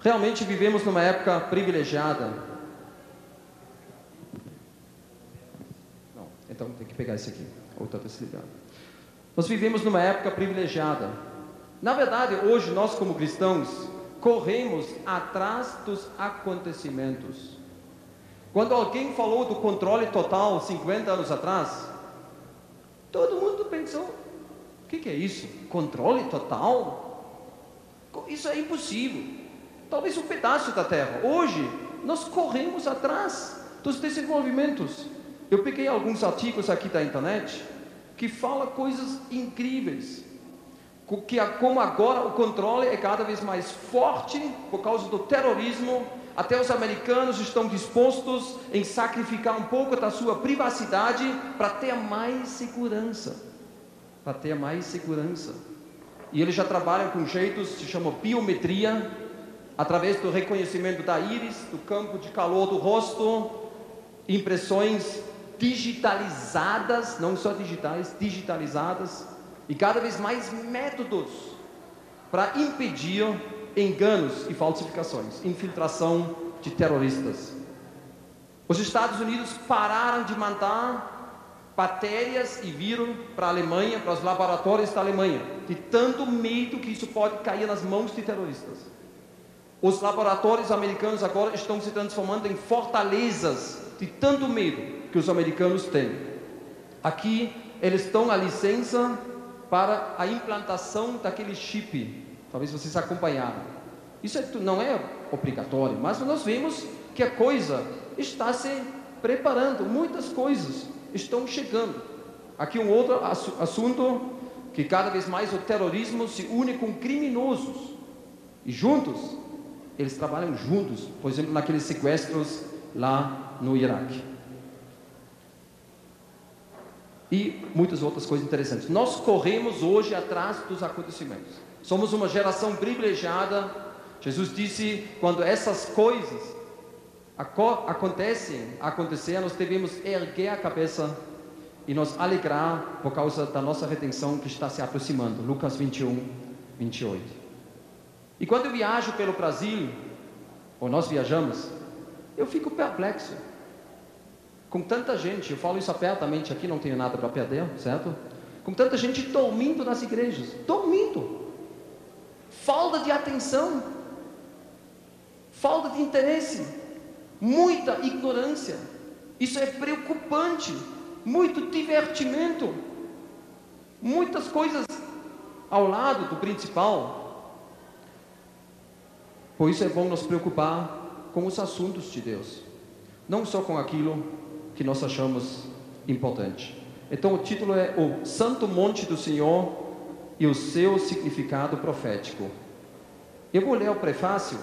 Realmente vivemos numa época privilegiada. Não, então tem que pegar esse aqui. Ou está desligado. Nós vivemos numa época privilegiada. Na verdade, hoje nós como cristãos corremos atrás dos acontecimentos. Quando alguém falou do controle total 50 anos atrás, todo mundo pensou: o que é isso? Controle total? Isso é impossível. Talvez um pedaço da terra. Hoje nós corremos atrás dos desenvolvimentos. Eu peguei alguns artigos aqui da internet que falam coisas incríveis, como agora o controle é cada vez mais forte por causa do terrorismo. Até os americanos estão dispostos em sacrificar um pouco da sua privacidade para ter mais segurança. E eles já trabalham com jeitos que se chama biometria, através do reconhecimento da íris, do campo de calor do rosto, impressões digitalizadas, não só digitais, digitalizadas, e cada vez mais métodos para impedir enganos e falsificações, infiltração de terroristas. Os Estados Unidos pararam de mandar bactérias e vírus para a Alemanha, para os laboratórios da Alemanha, de tanto medo que isso pode cair nas mãos de terroristas. Os laboratórios americanos agora estão se transformando em fortalezas de tanto medo que os americanos têm. Aqui eles dão a licença para a implantação daquele chip. Talvez vocês acompanharam. Isso não é obrigatório, mas nós vemos que a coisa está se preparando. Muitas coisas estão chegando. Aqui um outro assunto, que cada vez mais o terrorismo se une com criminosos. E juntos, eles trabalham juntos. Por exemplo, naqueles sequestros lá no Iraque. E muitas outras coisas interessantes. Nós corremos hoje atrás dos acontecimentos. Somos uma geração privilegiada. Jesus disse: quando essas coisas acontecer, nós devemos erguer a cabeça e nos alegrar por causa da nossa redenção que está se aproximando. Lucas 21, 28. E quando eu viajo pelo Brasil, ou nós viajamos, eu fico perplexo com tanta gente. Eu falo isso abertamente aqui, não tenho nada para perder, certo? Com tanta gente dormindo nas igrejas, dormindo, falta de atenção, falta de interesse, muita ignorância. Isso é preocupante. Muito divertimento, muitas coisas ao lado do principal. Por isso é bom nos preocupar com os assuntos de Deus, não só com aquilo que nós achamos importante. Então o título é O Santo Monte do Senhor e o seu significado profético. Eu vou ler o prefácio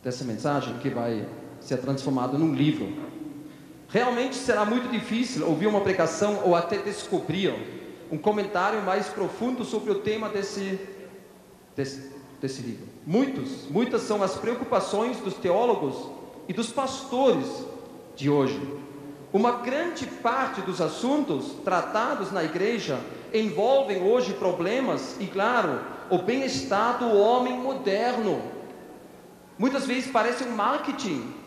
dessa mensagem, que vai ser transformado num livro. Realmente será muito difícil ouvir uma pregação ou até descobrir um comentário mais profundo sobre o tema desse livro. Muitas são as preocupações dos teólogos e dos pastores de hoje. Uma grande parte dos assuntos tratados na igreja envolvem hoje problemas e, claro, o bem-estar do homem moderno. Muitas vezes parece um marketing,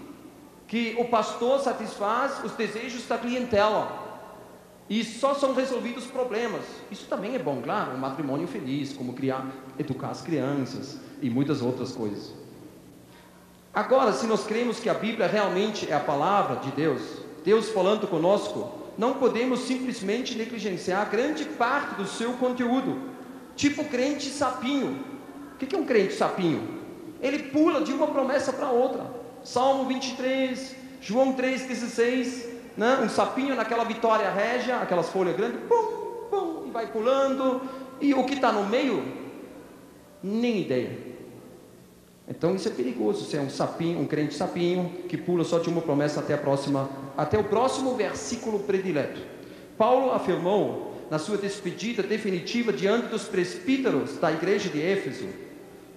que o pastor satisfaz os desejos da clientela e só são resolvidos problemas. Isso também é bom, claro, um matrimônio feliz, como educar as crianças e muitas outras coisas. Agora, se nós cremos que a Bíblia realmente é a palavra de Deus, Deus falando conosco, não podemos simplesmente negligenciar grande parte do seu conteúdo. Tipo crente sapinho. O que é um crente sapinho? Ele pula de uma promessa para outra. Salmo 23, João 3,16, né? Um sapinho naquela vitória régia, aquelas folhas grandes, pum, pum, e vai pulando, e o que está no meio, nem ideia. Então isso é perigoso, ser um sapinho, um crente sapinho, que pula só de uma promessa até o próximo versículo predileto. Paulo afirmou, na sua despedida definitiva diante dos presbíteros da igreja de Éfeso: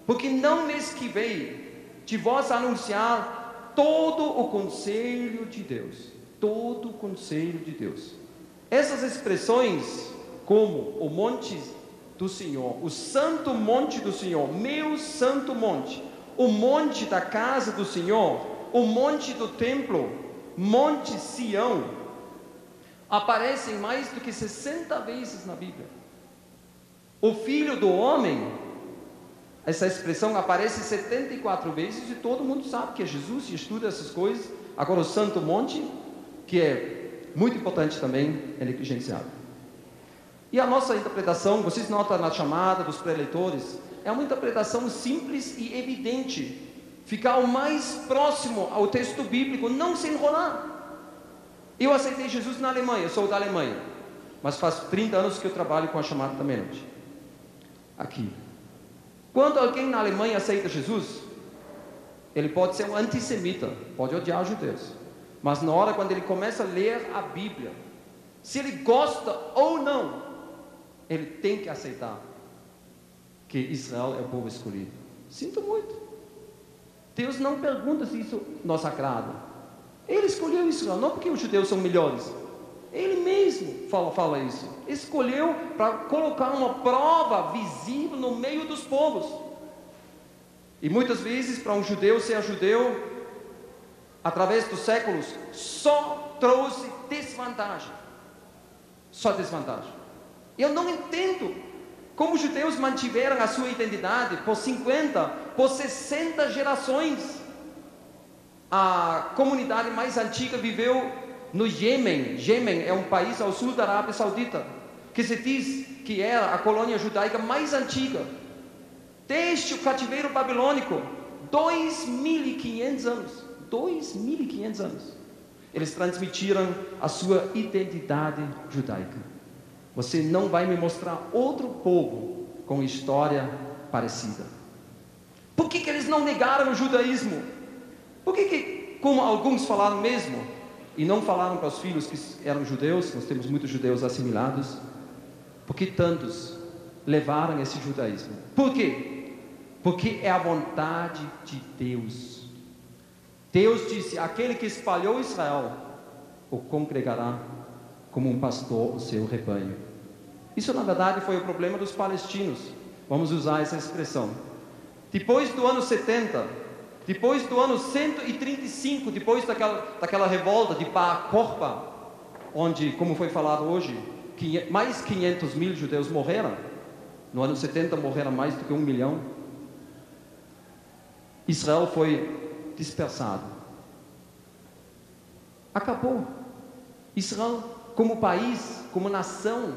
porque não me esquivei de vós anunciar todo o conselho de Deus. Todo o conselho de Deus. Essas expressões, como o monte do Senhor, o santo monte do Senhor, meu santo monte, o monte da casa do Senhor, o monte do templo, Monte Sião, aparecem mais do que 60 vezes na Bíblia. O Filho do Homem, essa expressão aparece 74 vezes e todo mundo sabe que é Jesus e estuda essas coisas. Agora o Santo Monte, que é muito importante também, é negligenciado. E a nossa interpretação, vocês notam na chamada dos preleitores, é uma interpretação simples e evidente. Ficar o mais próximo ao texto bíblico, não se enrolar. Eu aceitei Jesus na Alemanha, eu sou da Alemanha, mas faz 30 anos que eu trabalho com a chamada da meia-noite. Aqui. Quando alguém na Alemanha aceita Jesus, ele pode ser um antissemita, pode odiar os judeus, mas na hora quando ele começa a ler a Bíblia, se ele gosta ou não, ele tem que aceitar que Israel é o povo escolhido. Sinto muito. Deus não pergunta se isso nos agrada. Ele escolheu Israel, não porque os judeus são melhores. Ele mesmo fala isso. Escolheu para colocar uma prova visível no meio dos povos. E muitas vezes, para um judeu ser judeu, através dos séculos, só trouxe desvantagem. Só desvantagem. Eu não entendo como os judeus mantiveram a sua identidade por 50, por 60 gerações. A comunidade mais antiga viveu no Iêmen. Iêmen é um país ao sul da Arábia Saudita, que se diz que era a colônia judaica mais antiga. Desde o cativeiro babilônico, 2.500 anos. 2.500 anos. Eles transmitiram a sua identidade judaica. Você não vai me mostrar outro povo com história parecida. Por que eles não negaram o judaísmo? Por que, como alguns falaram mesmo, e não falaram para os filhos que eram judeus, nós temos muitos judeus assimilados, por que tantos levaram esse judaísmo? Por quê? Porque é a vontade de Deus. Deus disse: aquele que espalhou Israel o congregará como um pastor o seu rebanho. Isso na verdade foi o problema dos palestinos. Vamos usar essa expressão. Depois do ano 70, depois do ano 135, depois daquela revolta de Bar Kokhba, onde, como foi falado hoje, mais 500 mil judeus morreram. No ano 70 morreram mais do que 1 milhão. Israel foi dispersado. Acabou. Israel, como país, como nação,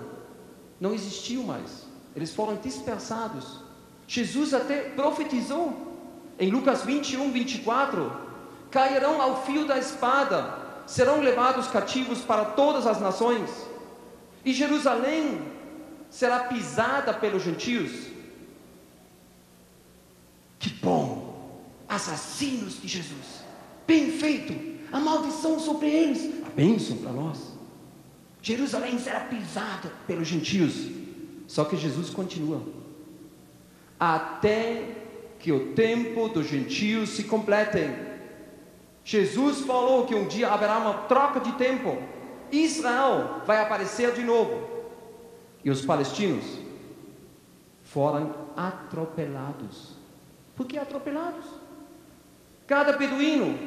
não existiu mais. Eles foram dispersados. Jesus até profetizou em Lucas 21, 24: cairão ao fio da espada, serão levados cativos para todas as nações, e Jerusalém será pisada pelos gentios. Que bom! Assassinos de Jesus, bem feito! A maldição sobre eles, a bênção para nós. Jerusalém será pisada pelos gentios. Só que Jesus continua: até que o tempo dos gentios se completem. Jesus falou que um dia haverá uma troca de tempo. Israel vai aparecer de novo. E os palestinos foram atropelados. Por que atropelados? Cada beduíno,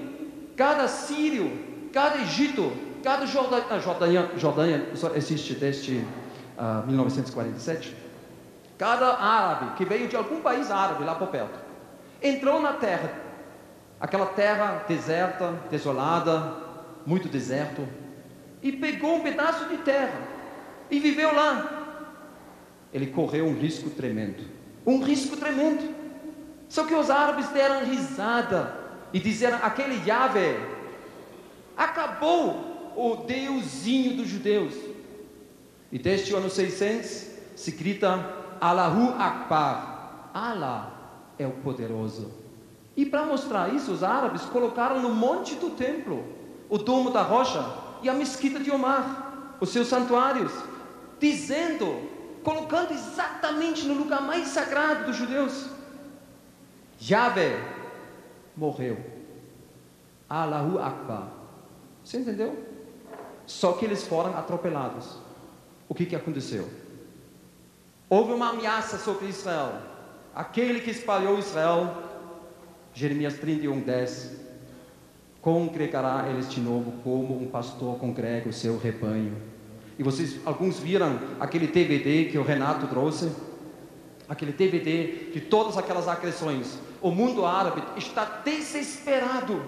cada sírio, cada egito, cada Jordânia só existe desde 1947. Cada árabe que veio de algum país árabe lá por perto, entrou na terra, aquela terra deserta, desolada, muito deserto, e pegou um pedaço de terra e viveu lá. Ele correu um risco tremendo. Só que os árabes deram risada e disseram: aquele Yahvé acabou o deusinho dos judeus. E desde o ano 600 se grita: Allahu Akbar, Allah é o poderoso. E para mostrar isso, os árabes colocaram no monte do templo o domo da rocha e a mesquita de Omar, os seus santuários, colocando exatamente no lugar mais sagrado dos judeus: Yahvé morreu, Allahu Akbar. Você entendeu? Só que eles foram atropelados. O que aconteceu? Houve uma ameaça sobre Israel. Aquele que espalhou Israel, Jeremias 31:10, congregará eles de novo como um pastor congrega o seu rebanho. E alguns viram aquele DVD que o Renato trouxe? Aquele DVD de todas aquelas agressões. O mundo árabe está desesperado.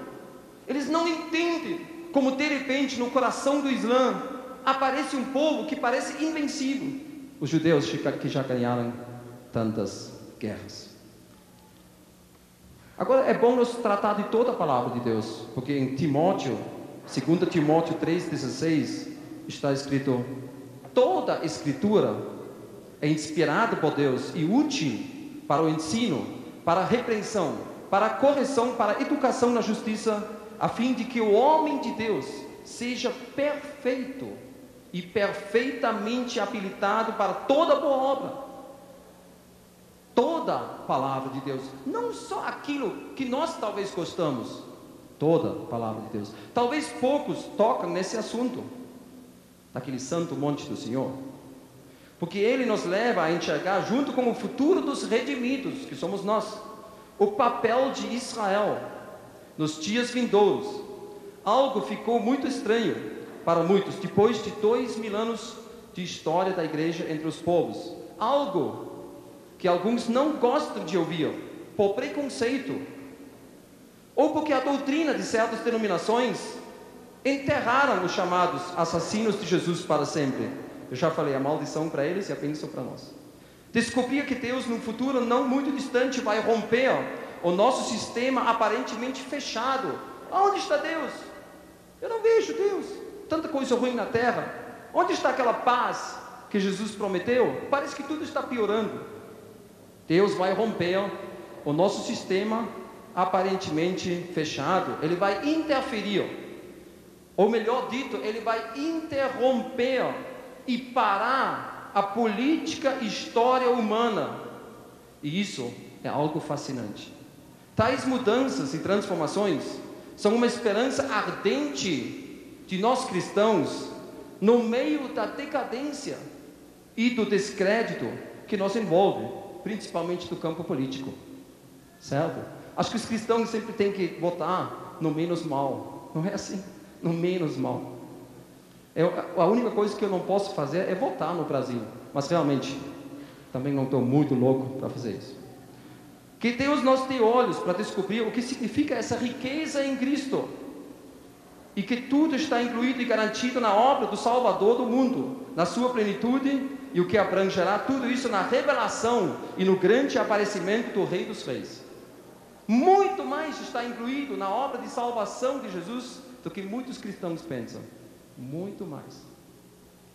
Eles não entendem como de repente no coração do Islã aparece um povo que parece invencível. Os judeus que já ganharam tantas guerras. Agora é bom nos tratar de toda a palavra de Deus, porque em Timóteo, 2 Timóteo 3,16, está escrito: toda a escritura é inspirada por Deus e útil para o ensino, para a repreensão, para a correção, para a educação na justiça, a fim de que o homem de Deus seja perfeito e perfeitamente habilitado para toda boa obra. Toda a palavra de Deus, não só aquilo que nós talvez gostamos, toda a palavra de Deus. Talvez poucos tocam nesse assunto, daquele santo monte do Senhor, porque ele nos leva a enxergar, junto com o futuro dos redimidos, que somos nós, o papel de Israel nos dias vindouros. Algo ficou muito estranho para muitos, depois de 2000 anos de história da igreja entre os povos. Algo que alguns não gostam de ouvir, por preconceito, ou porque a doutrina de certas denominações enterraram os chamados assassinos de Jesus para sempre. Eu já falei a maldição para eles e a bênção para nós. Descobrir que Deus, num futuro não muito distante, vai romper o nosso sistema aparentemente fechado. Onde está Deus? Eu não vejo Deus. Tanta coisa ruim na terra. Onde está aquela paz que Jesus prometeu? Parece que tudo está piorando. Deus vai romper o nosso sistema aparentemente fechado. Ele vai interferir, ou melhor dito, ele vai interromper e parar a política e história humana. E isso é algo fascinante. Tais mudanças e transformações são uma esperança ardente de nós cristãos no meio da decadência e do descrédito que nos envolve, principalmente do campo político, certo? Acho que os cristãos sempre têm que votar no menos mal, não é assim? No menos mal. A única coisa que eu não posso fazer é votar no Brasil, mas realmente também não estou muito louco para fazer isso. Que Deus nos dê olhos para descobrir o que significa essa riqueza em Cristo, e que tudo está incluído e garantido na obra do Salvador do mundo, na sua plenitude, e o que abrangerá tudo isso na revelação e no grande aparecimento do Rei dos Reis. Muito mais está incluído na obra de salvação de Jesus do que muitos cristãos pensam. Muito mais.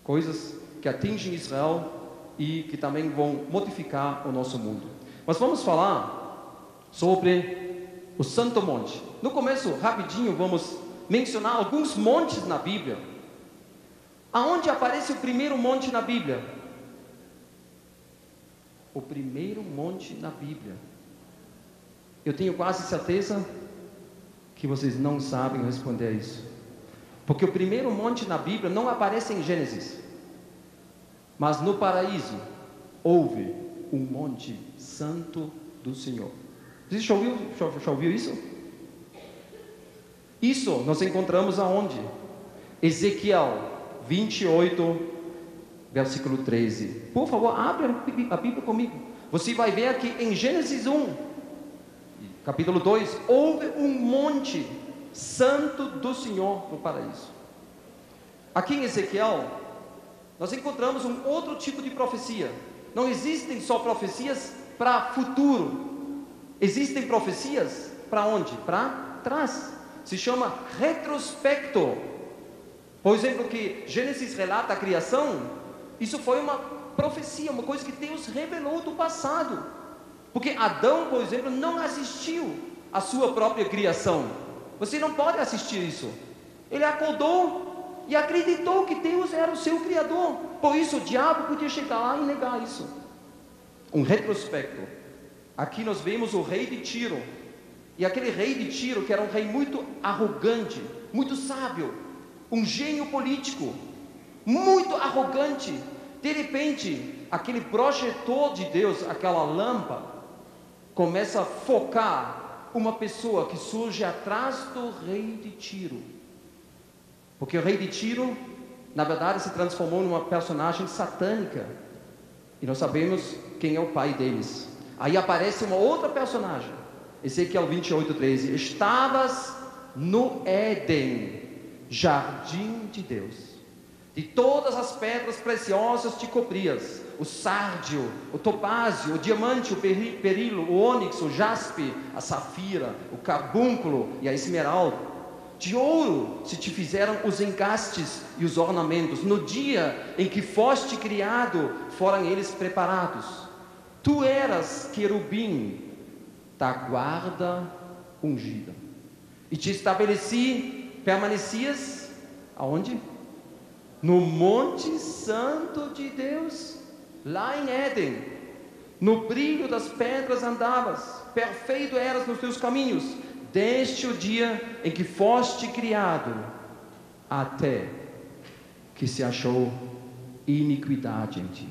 Coisas que atingem Israel e que também vão modificar o nosso mundo. Mas vamos falar sobre o Santo Monte. No começo, rapidinho, vamos mencionar alguns montes na Bíblia. Aonde aparece o primeiro monte na Bíblia? O primeiro monte na Bíblia. Eu tenho quase certeza que vocês não sabem responder isso. Porque o primeiro monte na Bíblia não aparece em Gênesis. Mas no paraíso houve um monte santo do Senhor. Você já ouviu isso? Isso nós encontramos aonde? Ezequiel 28, versículo 13. Por favor, abre a Bíblia comigo. Você vai ver aqui em Gênesis 1, capítulo 2, houve um monte santo do Senhor no paraíso. Aqui em Ezequiel, nós encontramos um outro tipo de profecia. Não existem só profecias para futuro. Existem profecias para onde? Para trás. Se chama retrospecto. Por exemplo, que Gênesis relata a criação, isso foi uma profecia, uma coisa que Deus revelou do passado. Porque Adão, por exemplo, não assistiu à sua própria criação. Você não pode assistir isso. Ele acordou e acreditou que Deus era o seu Criador. Por isso o diabo podia chegar lá e negar isso. Um retrospecto. Aqui nós vemos o rei de Tiro. E aquele rei de Tiro, que era um rei muito arrogante, muito sábio, um gênio político, muito arrogante. De repente, aquele projetor de Deus, aquela lâmpada, começa a focar uma pessoa que surge atrás do rei de Tiro. Porque o rei de Tiro, na verdade, se transformou numa personagem satânica. E nós sabemos quem é o pai deles. Aí aparece uma outra personagem. Ezequiel 28:13. Estavas no Éden, jardim de Deus. De todas as pedras preciosas te cobrias. O sárdio, o topázio, o diamante, o berilo, o ônix, o jaspe, a safira, o carbúnculo e a esmeralda. De ouro se te fizeram os engastes e os ornamentos. No dia em que foste criado, foram eles preparados. Tu eras querubim da guarda ungida. E te estabeleci, permanecias aonde? No Monte Santo de Deus, lá em Éden. No brilho das pedras andavas, perfeito eras nos teus caminhos, desde o dia em que foste criado, até que se achou iniquidade em ti.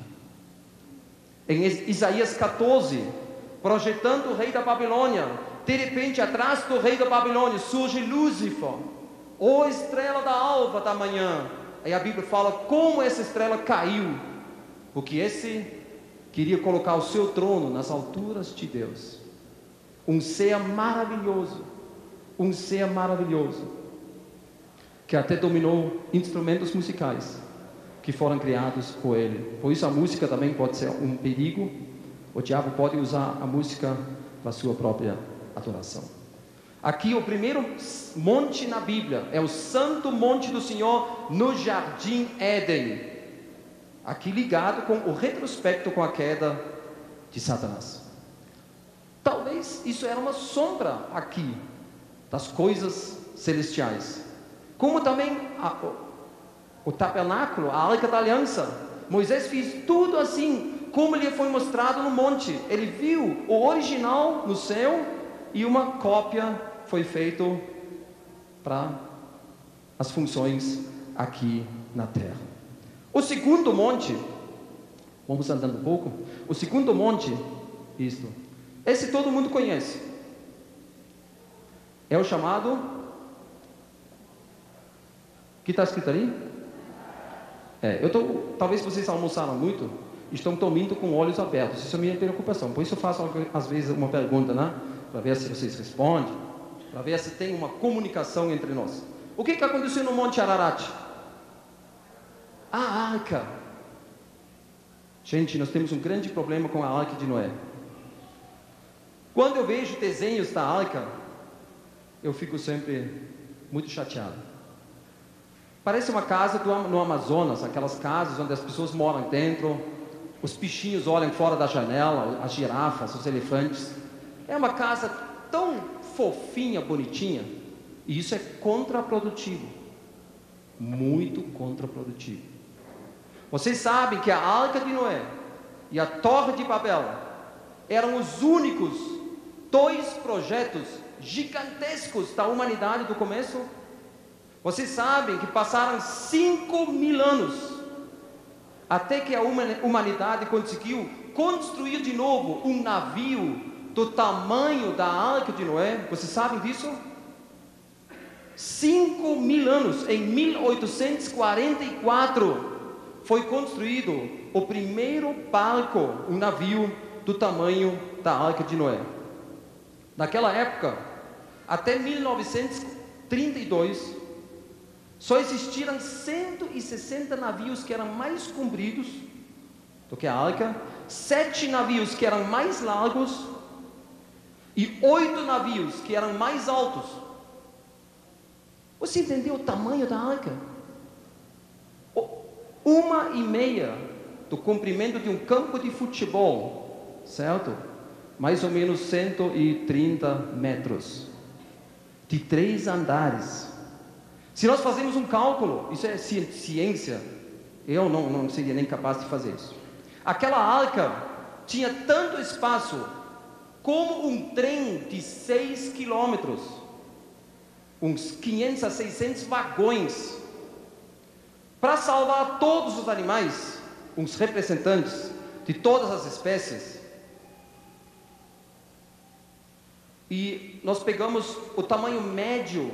Em Isaías 14, projetando o rei da Babilônia, de repente atrás do rei da Babilônia surge Lúcifer, ou estrela da alva da manhã. Aí a Bíblia fala como essa estrela caiu, porque esse queria colocar o seu trono nas alturas de Deus. Um ser maravilhoso, que até dominou instrumentos musicais que foram criados por ele. Por isso a música também pode ser um perigo. O diabo pode usar a música para a sua própria adoração. Aqui o primeiro monte na Bíblia é o Santo Monte do Senhor no Jardim Éden. Aqui ligado com o retrospecto com a queda de Satanás. Talvez isso era uma sombra aqui das coisas celestiais. Como também o tabernáculo, a arca da aliança. Moisés fez tudo assim, como lhe foi mostrado no monte. Ele viu o original no céu e uma cópia foi feita para as funções aqui na terra. O segundo monte, vamos andando um pouco. O segundo monte, esse todo mundo conhece. É o chamado, que está escrito ali? Talvez vocês almoçaram muito, estão dormindo com olhos abertos. Isso é a minha preocupação. Por isso eu faço às vezes uma pergunta, né? Para ver se vocês respondem, para ver se tem uma comunicação entre nós. O que aconteceu no Monte Ararat? A arca. Gente, nós temos um grande problema com a arca de Noé. Quando eu vejo desenhos da arca, eu fico sempre muito chateado. Parece uma casa no Amazonas, aquelas casas onde as pessoas moram dentro, os bichinhos olham fora da janela, as girafas, os elefantes. É uma casa tão fofinha, bonitinha, e isso é contraprodutivo, muito contraprodutivo. Vocês sabem que a Arca de Noé e a Torre de Babel eram os únicos 2 projetos gigantescos da humanidade do começo? Vocês sabem que passaram 5.000 anos até que a humanidade conseguiu construir de novo um navio do tamanho da Arca de Noé? Vocês sabem disso? 5.000 anos. Em 1844 foi construído o primeiro barco, um navio do tamanho da Arca de Noé. Naquela época, até 1932, só existiram 160 navios que eram mais compridos do que a arca, 7 navios que eram mais largos e 8 navios que eram mais altos. Você entendeu o tamanho da arca? 1,5 do comprimento de um campo de futebol, certo? Mais ou menos 130 metros, de 3 andares. Se nós fazemos um cálculo, isso é ciência, eu não seria nem capaz de fazer isso. Aquela arca tinha tanto espaço como um trem de 6 quilômetros, uns 500 a 600 vagões, para salvar todos os animais, uns representantes, de todas as espécies. E nós pegamos o tamanho médio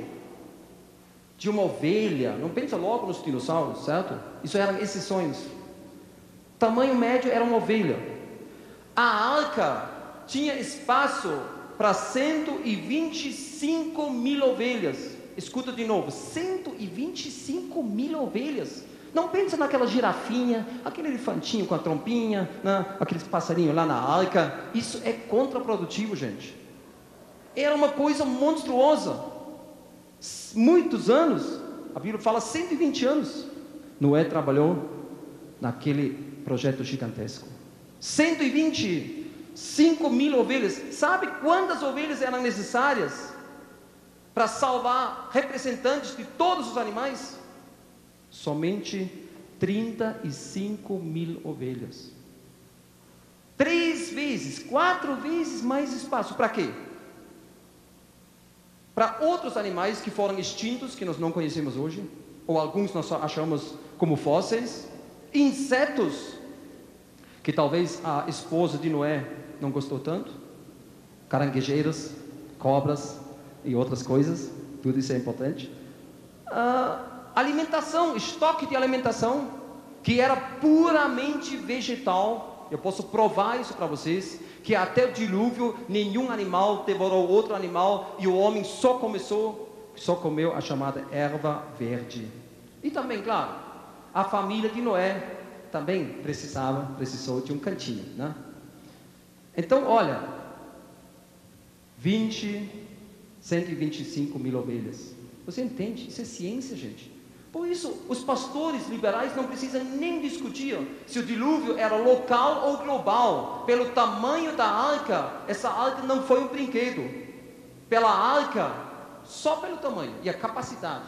de uma ovelha. Não pensa logo nos dinossauros, certo? Isso eram exceções. Tamanho médio era uma ovelha. A arca tinha espaço para 125 mil ovelhas. Escuta de novo, 125 mil ovelhas. Não pensa naquela girafinha, aquele elefantinho com a trompinha, né? Aqueles passarinhos lá na arca. Isso é contraprodutivo, gente. Era uma coisa monstruosa. Muitos anos, a Bíblia fala 120 anos, Noé trabalhou naquele projeto gigantesco. 125 mil ovelhas. Sabe quantas ovelhas eram necessárias para salvar representantes de todos os animais? Somente 35 mil ovelhas. 3 vezes, 4 vezes mais espaço. Para quê? Para outros animais que foram extintos, que nós não conhecemos hoje, ou alguns nós só achamos como fósseis, insetos, que talvez a esposa de Noé não gostou tanto, caranguejeiras, cobras e outras coisas, tudo isso é importante. Alimentação, estoque de alimentação, que era puramente vegetal. Eu posso provar isso para vocês, que até o dilúvio nenhum animal devorou outro animal, e o homem só comeu a chamada erva verde. E também, claro, a família de Noé também precisou de um cantinho, né? Então, olha, 125 mil ovelhas. Você entende? Isso é ciência, gente. Por isso, os pastores liberais não precisam nem discutir se o dilúvio era local ou global. Pelo tamanho da arca, essa arca não foi um brinquedo. Pela arca, só pelo tamanho e a capacidade,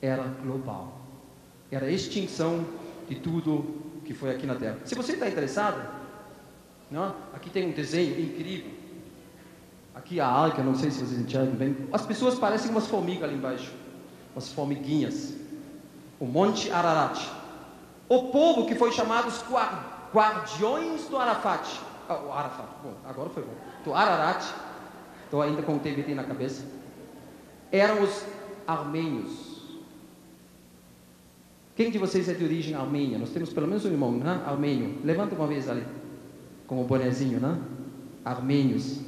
era global. Era a extinção de tudo que foi aqui na Terra. Se você está interessado, não? Aqui tem um desenho incrível. Aqui a arca, não sei se vocês enxergam bem. As pessoas parecem umas formigas ali embaixo. As formiguinhas, o Monte Ararat. O povo que foi chamado os guardiões do Arafat. O Arafat, bom, agora foi bom. Do Ararat, estou ainda com o TBT na cabeça. Eram os armênios. Quem de vocês é de origem armênia? Nós temos pelo menos um irmão, né? Armênio. Levanta uma vez ali, com o bonezinho, né? Armênios.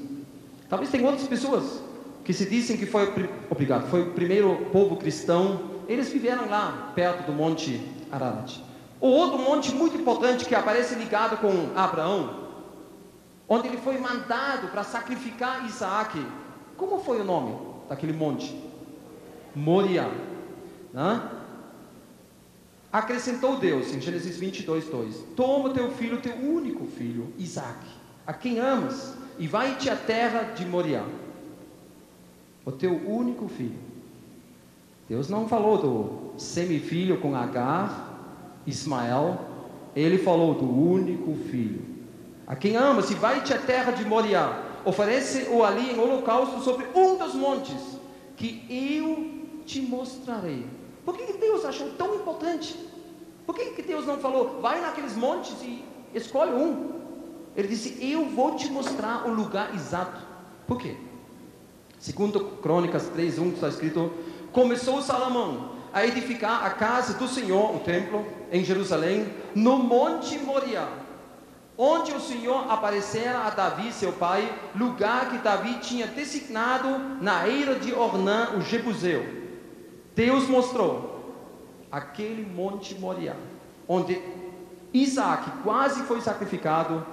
Talvez tenham outras pessoas que se dizem que foi o primeiro povo cristão. Eles viveram lá, perto do Monte Ararat. O outro monte muito importante que aparece ligado com Abraão, onde ele foi mandado para sacrificar Isaac. Como foi o nome daquele monte? Moriá, né? Acrescentou Deus, em Gênesis 22, 2: toma teu filho, teu único filho, Isaac, a quem amas, e vai-te à terra de Moriá, o teu único filho. Deus não falou do semifilho com Agar, Ismael. Ele falou do único filho, a quem amas, e vai-te à terra de Moriá, oferece-o ali em holocausto sobre um dos montes que eu te mostrarei. Por que Deus achou tão importante? Por que Deus não falou, vai naqueles montes e escolhe um? Ele disse, eu vou te mostrar o lugar exato. Por quê? Segundo Crônicas 3:1 está escrito: começou Salomão a edificar a casa do Senhor, o templo, em Jerusalém, no Monte Moriá, onde o Senhor aparecera a Davi, seu pai, lugar que Davi tinha designado na eira de Ornã, o Jebuseu. Deus mostrou aquele Monte Moriá, onde Isaac quase foi sacrificado,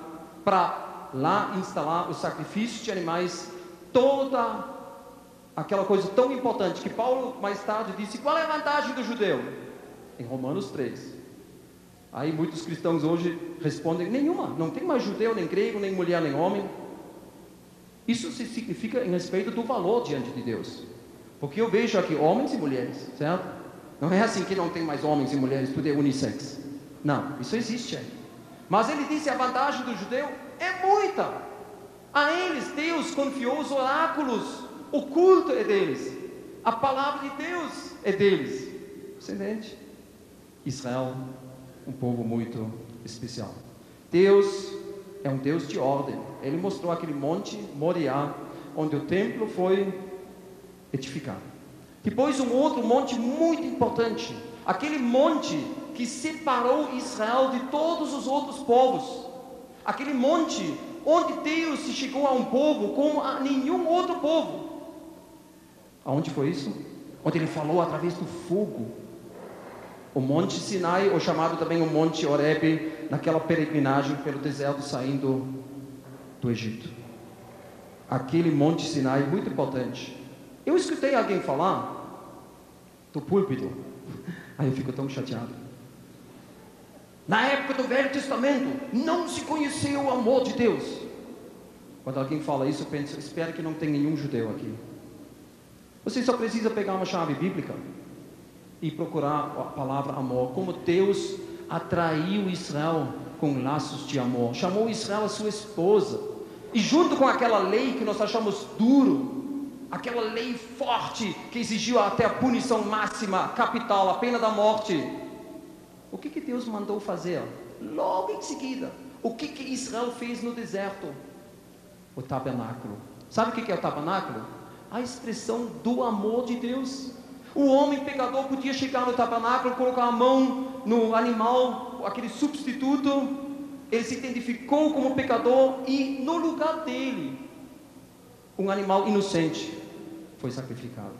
para lá instalar o sacrifício de animais, toda aquela coisa tão importante que Paulo mais tarde disse: qual é a vantagem do judeu? Em Romanos 3. Aí muitos cristãos hoje respondem: nenhuma, não tem mais judeu, nem grego, nem mulher, nem homem. Isso significa em respeito do valor diante de Deus, porque eu vejo aqui homens e mulheres, certo? Não é assim que não tem mais homens e mulheres, tudo é unissex. Não, isso existe aí. Mas ele disse: a vantagem do judeu é muita. A eles Deus confiou os oráculos, o culto é deles, a palavra de Deus é deles. Você entende? Israel, um povo muito especial. Deus é um Deus de ordem. Ele mostrou aquele monte Moriá, onde o templo foi edificado. Depois um outro monte muito importante, aquele monte que separou Israel de todos os outros povos, aquele monte onde Deus se chegou a um povo como a nenhum outro povo. Aonde foi isso? Onde ele falou através do fogo. O Monte Sinai, ou chamado também o Monte Horebe, naquela peregrinagem pelo deserto saindo do Egito. Aquele Monte Sinai, muito importante. Eu escutei alguém falar do púlpito, aí eu fico tão chateado. Na época do Velho Testamento, não se conheceu o amor de Deus. Quando alguém fala isso, eu penso, espero que não tenha nenhum judeu aqui. Você só precisa pegar uma chave bíblica e procurar a palavra amor, como Deus atraiu Israel com laços de amor, chamou Israel a sua esposa, e junto com aquela lei que nós achamos duro, aquela lei forte que exigiu até a punição máxima, capital, a pena da morte, o que Deus mandou fazer? Logo em seguida, o que Israel fez no deserto? O tabernáculo. Sabe o que é o tabernáculo? A expressão do amor de Deus. O homem pecador podia chegar no tabernáculo, colocar a mão no animal, aquele substituto, ele se identificou como pecador e no lugar dele, um animal inocente foi sacrificado.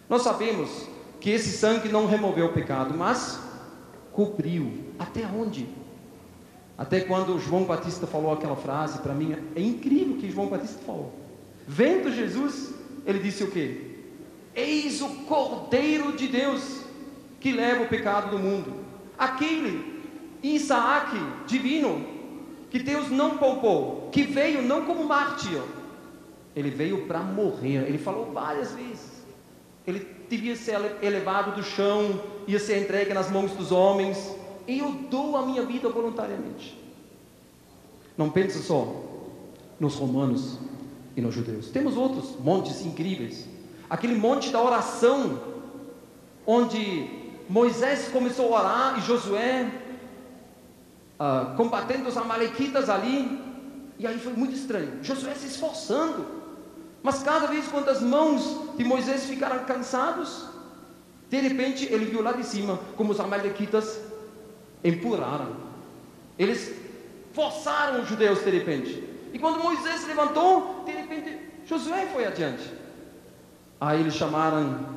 Nós sabemos que esse sangue não removeu o pecado, mas cobriu. Até onde? Até quando João Batista falou aquela frase, para mim é incrível que João Batista falou. Vendo Jesus, ele disse o quê? Eis o Cordeiro de Deus que leva o pecado do mundo. Aquele Isaac divino que Deus não poupou, que veio não como mártir, ele veio para morrer. Ele falou várias vezes. Ele devia ser elevado do chão, ia ser entregue nas mãos dos homens. E eu dou a minha vida voluntariamente. Não pense só nos romanos e nos judeus. Temos outros montes incríveis. Aquele monte da oração, onde Moisés começou a orar e Josué combatendo os amalequitas ali. E aí foi muito estranho. Josué se esforçando, mas cada vez quando as mãos de Moisés ficaram cansados, de repente ele viu lá de cima como os amalequitas empurraram. Eles forçaram os judeus de repente. E quando Moisés se levantou, de repente Josué foi adiante. Aí eles chamaram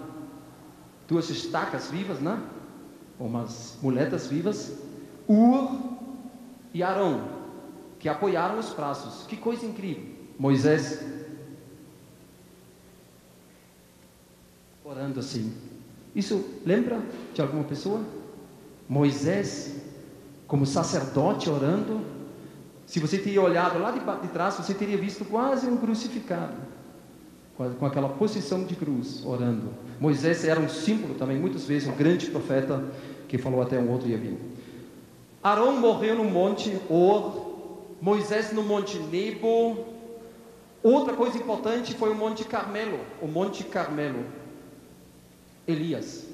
duas estacas vivas, né? Umas muletas vivas, Ur e Arão, que apoiaram os braços. Que coisa incrível. Moisés orando assim. Isso lembra de alguma pessoa? Moisés como sacerdote orando. Se você teria olhado lá de trás, você teria visto quase um crucificado, com aquela posição de cruz, orando. Moisés era um símbolo também, muitas vezes, um grande profeta, que falou até um outro dia vir. Arão morreu no monte Or, Moisés no monte Nebo. Outra coisa importante foi o monte Carmelo, Elias.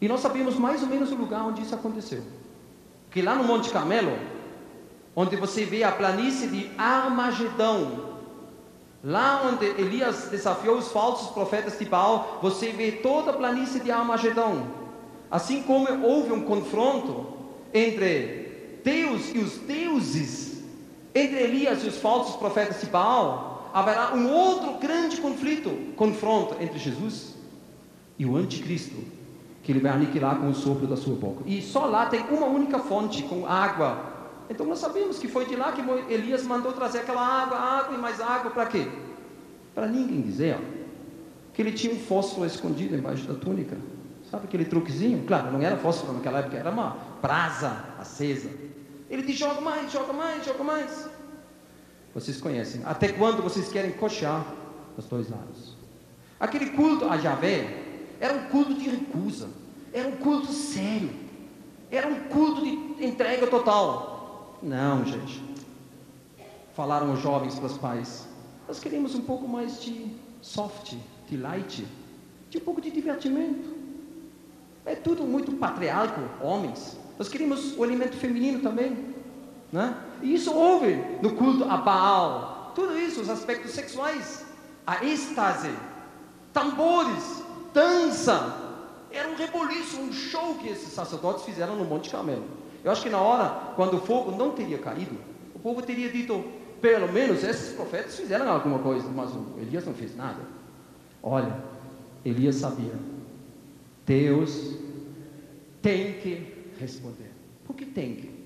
E nós sabemos mais ou menos o lugar onde isso aconteceu. Porque lá no monte Carmelo, onde você vê a planície de Armagedão, lá onde Elias desafiou os falsos profetas de Baal, você vê toda a planície de Armagedão. Assim como houve um confronto entre Deus e os deuses, entre Elias e os falsos profetas de Baal, haverá um outro grande confronto entre Jesus e o anticristo, que ele vai aniquilar com o sopro da sua boca. E só lá tem uma única fonte com água. Então nós sabemos que foi de lá que Elias mandou trazer aquela água e mais água. Para quê? Para ninguém dizer que ele tinha um fósforo escondido embaixo da túnica. Sabe aquele truquezinho? Claro, não era fósforo naquela época, era uma brasa acesa. Ele diz: joga mais, joga mais, joga mais. Vocês conhecem. Até quando vocês querem coxar os dois lados? Aquele culto a Javé era um culto de recusa, era um culto sério, era um culto de entrega total. Não, gente, falaram os jovens para os pais, nós queremos um pouco mais de soft, de light, de um pouco de divertimento. É tudo muito patriarcal, homens. Nós queríamos o elemento feminino também. né? E isso houve no culto a Baal. Tudo isso, os aspectos sexuais, a êxtase, tambores, dança. Era um reboliço, um show que esses sacerdotes fizeram no Monte Carmelo. Eu acho que na hora, quando o fogo não teria caído, o povo teria dito, pelo menos esses profetas fizeram alguma coisa, mas o Elias não fez nada. Olha, Elias sabia, Deus tem que responder. Por que tem que?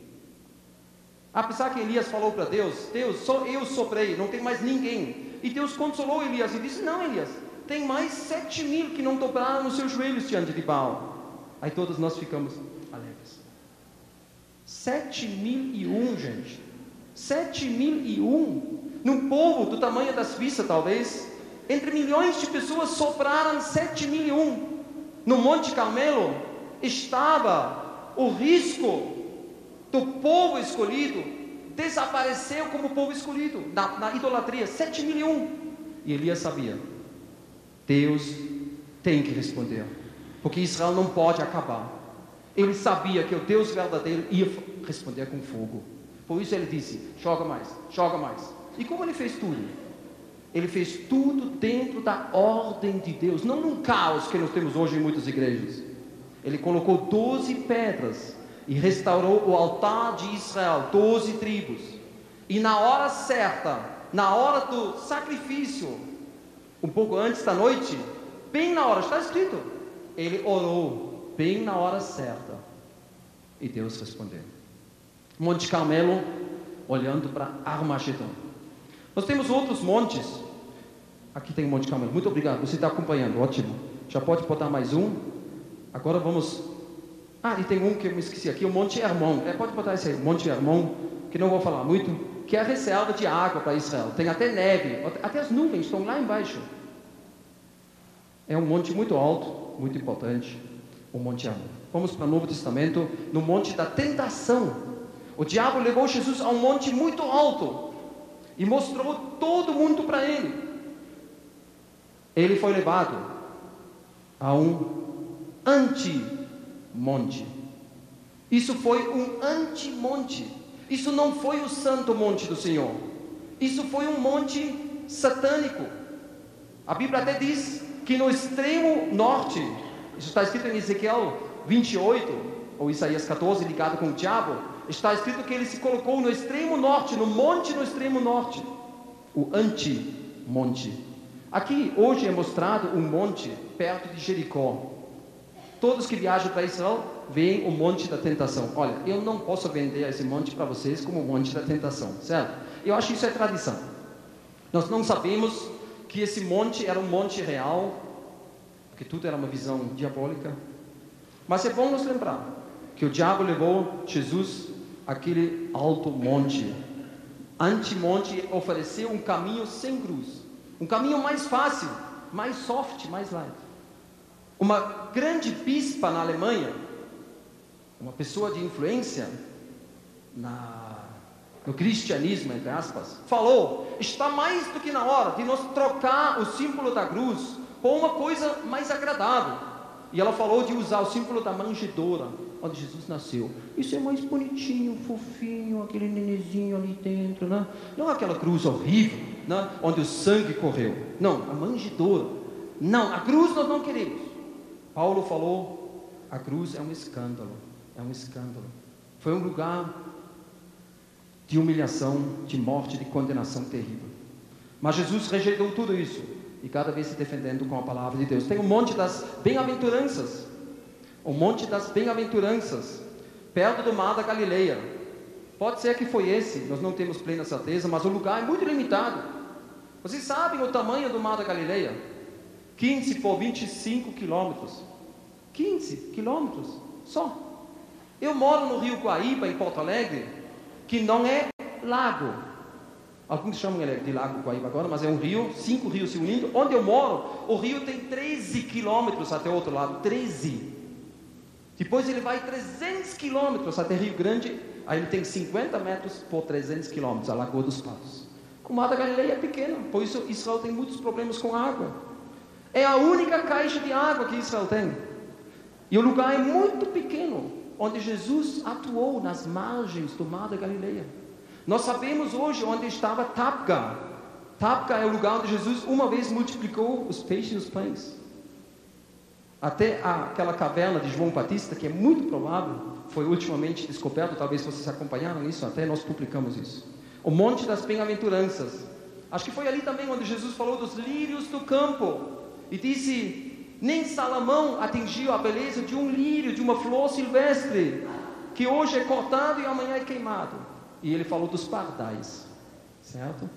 Apesar que Elias falou para Deus, só eu sobrei, não tem mais ninguém. E Deus consolou Elias e disse, não, Elias, tem mais 7.000 que não dobraram os seus joelhos diante de Baal. Aí todos nós ficamos alegres. 7.001, gente. 7.001. Num povo do tamanho da Suíça, talvez, entre milhões de pessoas sobraram 7.001. No Monte Carmelo estava o risco do povo escolhido desapareceu como povo escolhido na idolatria. 7.001. E Elias sabia, Deus tem que responder, porque Israel não pode acabar. Ele sabia que o Deus verdadeiro ia responder com fogo. Por isso ele disse, joga mais, joga mais. E como ele fez tudo? Ele fez tudo dentro da ordem de Deus, não num caos que nós temos hoje em muitas igrejas. Ele colocou 12 pedras e restaurou o altar de Israel, 12 tribos. E na hora certa, na hora do sacrifício, um pouco antes da noite, bem na hora, está escrito, ele orou bem na hora certa e Deus respondeu. Monte Carmelo, olhando para Armagedon. Nós temos outros montes. Aqui tem o Monte Carmelo, muito obrigado, você está acompanhando, ótimo. Já pode botar mais um. Agora vamos... e tem um que eu me esqueci aqui, o Monte Hermon. Pode botar esse aí, Monte Hermon, que não vou falar muito, que é a reserva de água para Israel. Tem até neve, até as nuvens estão lá embaixo. É um monte muito alto, muito importante, o Monte Hermon. Vamos para o Novo Testamento, no Monte da Tentação. O diabo levou Jesus a um monte muito alto e mostrou todo mundo para ele. Ele foi levado a um anti-monte. Isso foi um anti-monte. Isso não foi o santo monte do Senhor. Isso foi um monte satânico. A Bíblia até diz que no extremo norte, isso está escrito em Ezequiel 28, ou Isaías 14, ligado com o diabo, está escrito que ele se colocou no extremo norte, no monte no extremo norte, o anti-monte. Aqui, hoje é mostrado um monte perto de Jericó. Todos que viajam para Israel veem o Monte da Tentação. Olha, eu não posso vender esse monte para vocês como o Monte da Tentação, certo? Eu acho que isso é tradição. Nós não sabemos que esse monte era um monte real, porque tudo era uma visão diabólica. Mas é bom nos lembrar que o diabo levou Jesus àquele alto monte, anti-monte, ofereceu um caminho sem cruz, um caminho mais fácil, mais soft, mais light. Uma grande bispa na Alemanha, uma pessoa de influência no cristianismo, entre aspas, falou, está mais do que na hora de nós trocar o símbolo da cruz por uma coisa mais agradável. E ela falou de usar o símbolo da manjedoura, onde Jesus nasceu. Isso é mais bonitinho, fofinho, aquele nenenzinho ali dentro, né? Não aquela cruz horrível, né? Onde o sangue correu. Não, a manjedoura. Não, a cruz nós não queremos. Paulo falou, a cruz é um escândalo, é um escândalo. Foi um lugar de humilhação, de morte, de condenação terrível. Mas Jesus rejeitou tudo isso, e cada vez se defendendo com a palavra de Deus. Tem o Monte das Bem-aventuranças, o Monte das Bem-aventuranças, perto do Mar da Galileia. Pode ser que foi esse, nós não temos plena certeza, mas o lugar é muito limitado. Vocês sabem o tamanho do Mar da Galileia? 15 por 25 quilômetros. 15 quilômetros só. Eu moro no Rio Guaíba, em Porto Alegre, que não é lago. Alguns chamam ele de Lago Guaíba agora, mas é um rio, 5 rios se unindo. Onde eu moro, o rio tem 13 quilômetros até o outro lado. 13. Depois ele vai 300 quilômetros até Rio Grande. Aí ele tem 50 metros por 300 quilômetros, a Lagoa dos Patos. O Mar da Galileia é pequeno, por isso Israel tem muitos problemas com água. É a única caixa de água que Israel tem. E o lugar é muito pequeno, onde Jesus atuou nas margens do Mar da Galileia. Nós sabemos hoje onde estava Tabga. Tabga é o lugar onde Jesus uma vez multiplicou os peixes e os pães. Até aquela caverna de João Batista, que é muito provável, foi ultimamente descoberto, talvez vocês acompanharam isso, até nós publicamos isso. O Monte das Bem-aventuranças. Acho que foi ali também onde Jesus falou dos lírios do campo. E disse, nem Salomão atingiu a beleza de um lírio, de uma flor silvestre, que hoje é cortado e amanhã é queimado. E ele falou dos pardais, certo?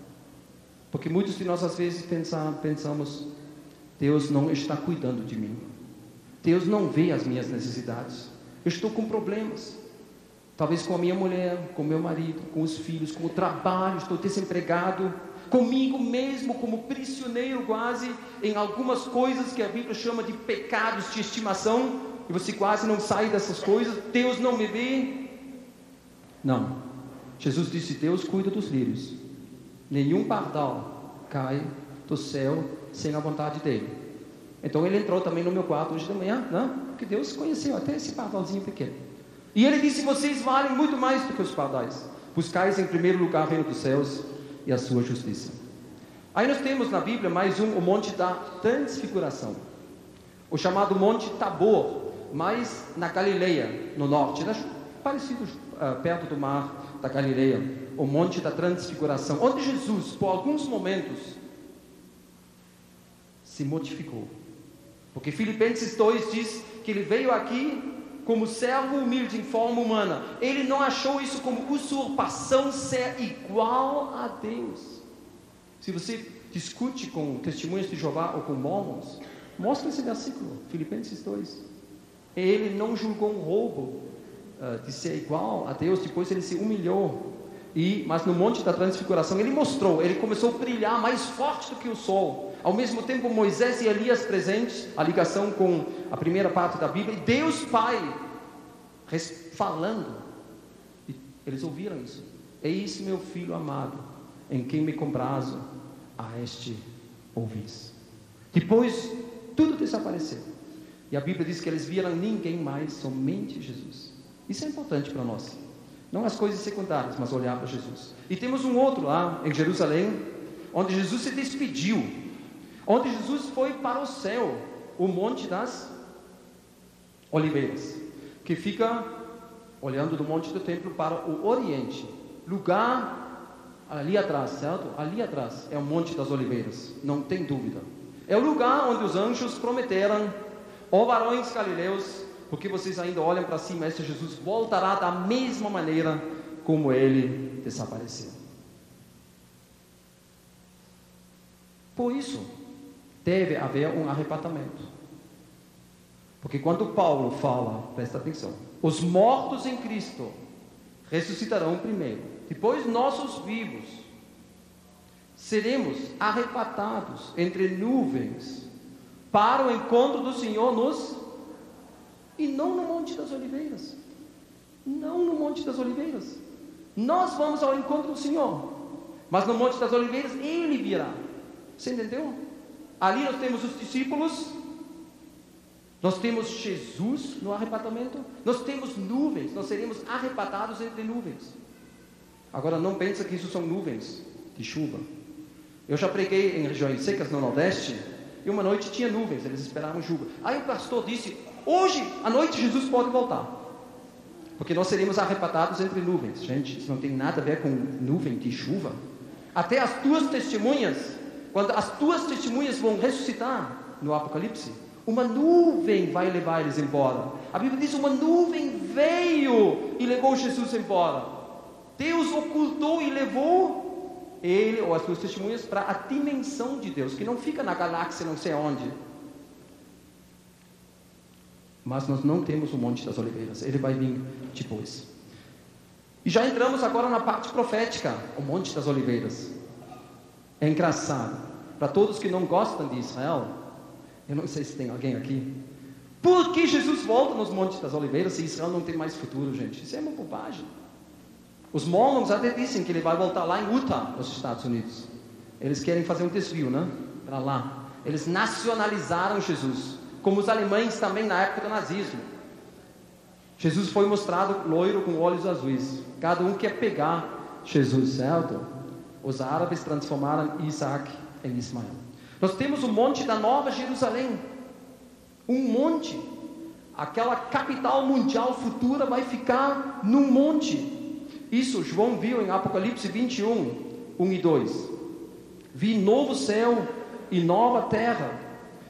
Porque muitos de nós às vezes pensamos, Deus não está cuidando de mim. Deus não vê as minhas necessidades. Eu estou com problemas. Talvez com a minha mulher, com meu marido, com os filhos, com o trabalho, estou desempregado. Comigo mesmo, como prisioneiro quase, em algumas coisas que a Bíblia chama de pecados de estimação, e você quase não sai dessas coisas. Deus não me vê. Não. Jesus disse, Deus cuida dos lírios. Nenhum pardal cai do céu sem a vontade dele. Então ele entrou também no meu quarto hoje de manhã, né? Porque Deus conheceu até esse pardalzinho pequeno. E ele disse, vocês valem muito mais do que os pardais. Buscais em primeiro lugar o reino dos céus e a sua justiça. Aí nós temos na Bíblia mais o Monte da Transfiguração. O chamado Monte Tabor, mas na Galileia, no norte, né? Parecido perto do mar da Galileia. O Monte da Transfiguração, onde Jesus, por alguns momentos, se modificou. Porque Filipenses 2 diz que ele veio aqui como servo humilde em forma humana. Ele não achou isso como usurpação ser igual a Deus. Se você discute com testemunhas de Jeová ou com mormons, mostra esse versículo, Filipenses 2. Ele não julgou um roubo de ser igual a Deus, depois ele se humilhou. Mas no Monte da Transfiguração ele mostrou, ele começou a brilhar mais forte do que o sol. Ao mesmo tempo Moisés e Elias presentes, a ligação com a primeira parte da Bíblia, e Deus Pai falando. E eles ouviram isso. Eis meu filho amado, em quem me comprazo, a este ouvis. Depois tudo desapareceu. E a Bíblia diz que eles viram ninguém mais, somente Jesus. Isso é importante para nós. Não as coisas secundárias, mas olhar para Jesus. E temos um outro lá em Jerusalém, onde Jesus se despediu. Onde Jesus foi para o céu, o Monte das Oliveiras, que fica olhando do Monte do Templo para o Oriente. Lugar ali atrás, certo? Ali atrás é o Monte das Oliveiras, não tem dúvida. É o lugar onde os anjos prometeram, ó varões galileus, porque vocês ainda olham para cima, este Jesus voltará da mesma maneira como ele desapareceu. Por isso, deve haver um arrebatamento. Porque quando Paulo fala, presta atenção, os mortos em Cristo ressuscitarão primeiro, depois nossos vivos seremos arrebatados entre nuvens para o encontro do Senhor e não no Monte das Oliveiras. Não no Monte das Oliveiras. Nós vamos ao encontro do Senhor, mas no Monte das Oliveiras Ele virá. Você entendeu? Ali nós temos os discípulos, nós temos Jesus no arrebatamento, nós temos nuvens, nós seremos arrebatados entre nuvens. Agora não pensa que isso são nuvens de chuva. Eu já preguei em regiões secas no Nordeste, e uma noite tinha nuvens, eles esperavam chuva. Aí o pastor disse, hoje à noite Jesus pode voltar, porque nós seremos arrebatados entre nuvens. Gente, isso não tem nada a ver com nuvem de chuva. Até as tuas testemunhas, quando as tuas testemunhas vão ressuscitar no Apocalipse, uma nuvem vai levar eles embora. A Bíblia diz, uma nuvem veio e levou Jesus embora. Deus ocultou e levou ele ou as suas testemunhas para a dimensão de Deus, que não fica na galáxia não sei onde. Mas nós não temos o Monte das Oliveiras, ele vai vir depois. E já entramos agora na parte profética, o Monte das Oliveiras. É engraçado, para todos que não gostam de Israel, eu não sei se tem alguém aqui, por que Jesus volta nos Montes das Oliveiras se Israel não tem mais futuro, gente? Isso é uma bobagem. Os mormons até dizem que ele vai voltar lá em Utah, nos Estados Unidos. Eles querem fazer um desvio, né? Para lá. Eles nacionalizaram Jesus, como os alemães também na época do nazismo. Jesus foi mostrado loiro com olhos azuis. Cada um quer pegar Jesus, certo? Os árabes transformaram Isaac em Ismael. Nós temos o monte da Nova Jerusalém. Um monte. Aquela capital mundial futura vai ficar num monte. Isso João viu em Apocalipse 21, 1 e 2. Vi novo céu e nova terra.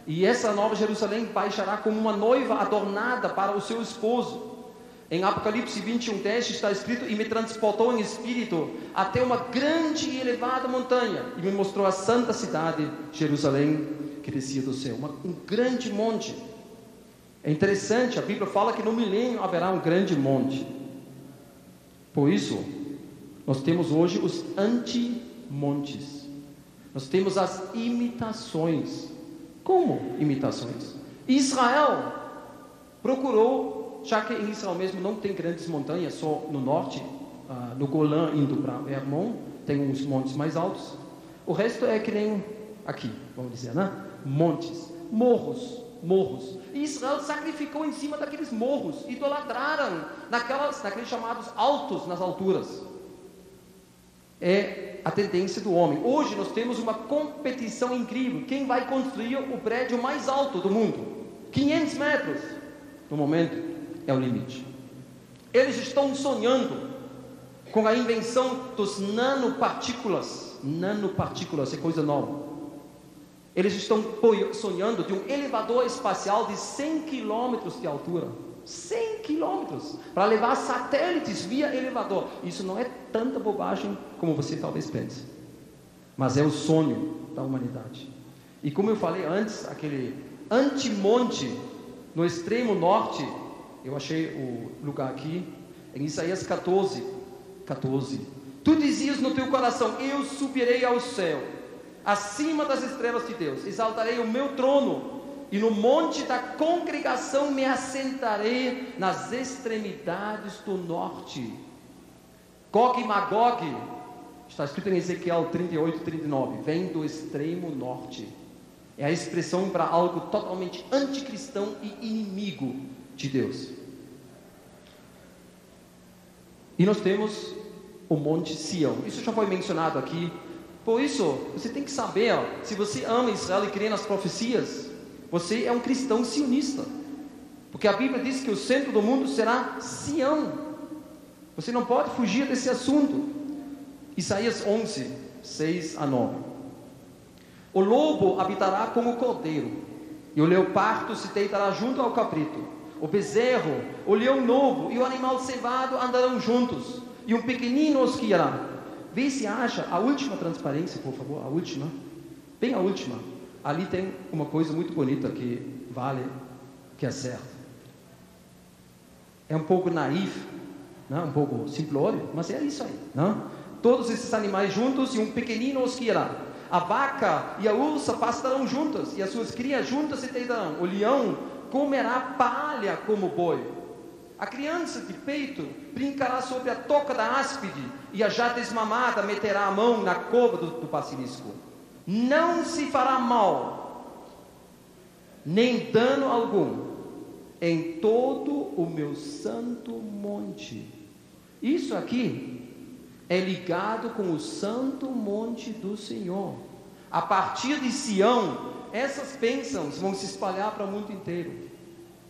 E essa Nova Jerusalém baixará como uma noiva adornada para o seu esposo. Em Apocalipse 21, 10 está escrito: e me transportou em espírito até uma grande e elevada montanha, e me mostrou a santa cidade, Jerusalém, que descia do céu. Um grande monte. É interessante, a Bíblia fala que no milênio haverá um grande monte. Por isso, nós temos hoje os anti-montes. Nós temos as imitações. Como imitações? Israel procurou, já que em Israel mesmo não tem grandes montanhas, só no norte, no Golã indo para Hermon, tem uns montes mais altos. O resto é que nem aqui, vamos dizer, né? Montes, morros. E Israel sacrificou em cima daqueles morros, idolatraram naqueles chamados altos, nas alturas. É a tendência do homem. Hoje nós temos uma competição incrível. Quem vai construir o prédio mais alto do mundo? 500 metros. No momento, é o limite. Eles estão sonhando com a invenção dos nanopartículas. Nanopartículas é coisa nova. Eles estão sonhando de um elevador espacial de 100 quilômetros de altura. 100 quilômetros, para levar satélites via elevador. Isso não é tanta bobagem como você talvez pense, mas é o sonho da humanidade. E como eu falei antes, aquele antimonte no extremo norte, eu achei o lugar aqui, em Isaías 14. Tu dizias no teu coração: eu subirei ao céu, acima das estrelas de Deus, exaltarei o meu trono, e no monte da congregação me assentarei nas extremidades do norte. Gog e Magog, está escrito em Ezequiel 38, 39, vem do extremo norte. É a expressão para algo totalmente anticristão e inimigo de Deus. E nós temos o Monte Sião. Isso já foi mencionado aqui. Por isso, você tem que saber, se você ama Israel e crê nas profecias, você é um cristão sionista, porque a Bíblia diz que o centro do mundo será Sião. Você não pode fugir desse assunto. Isaías 11, 6 a 9. O lobo habitará como o cordeiro, e o leopardo se deitará junto ao cabrito. O bezerro, o leão novo e o animal cevado andarão juntos, e um pequenino os guiará. Vê se acha a última transparência, por favor, a última, bem a última. Ali tem uma coisa muito bonita que vale, que é certo. É um pouco naif, né? Um pouco simplório, mas é isso aí, né? Todos esses animais juntos e um pequenino os guiará. A vaca e a ursa pastarão juntas, e as suas crias juntas se deitarão. O leão comerá palha como boi. A criança de peito brincará sobre a toca da áspide, e a já desmamada meterá a mão na cova do basilisco. Não se fará mal, nem dano algum, em todo o meu santo monte. Isso aqui é ligado com o santo monte do Senhor. A partir de Sião, essas bênçãos vão se espalhar para o mundo inteiro.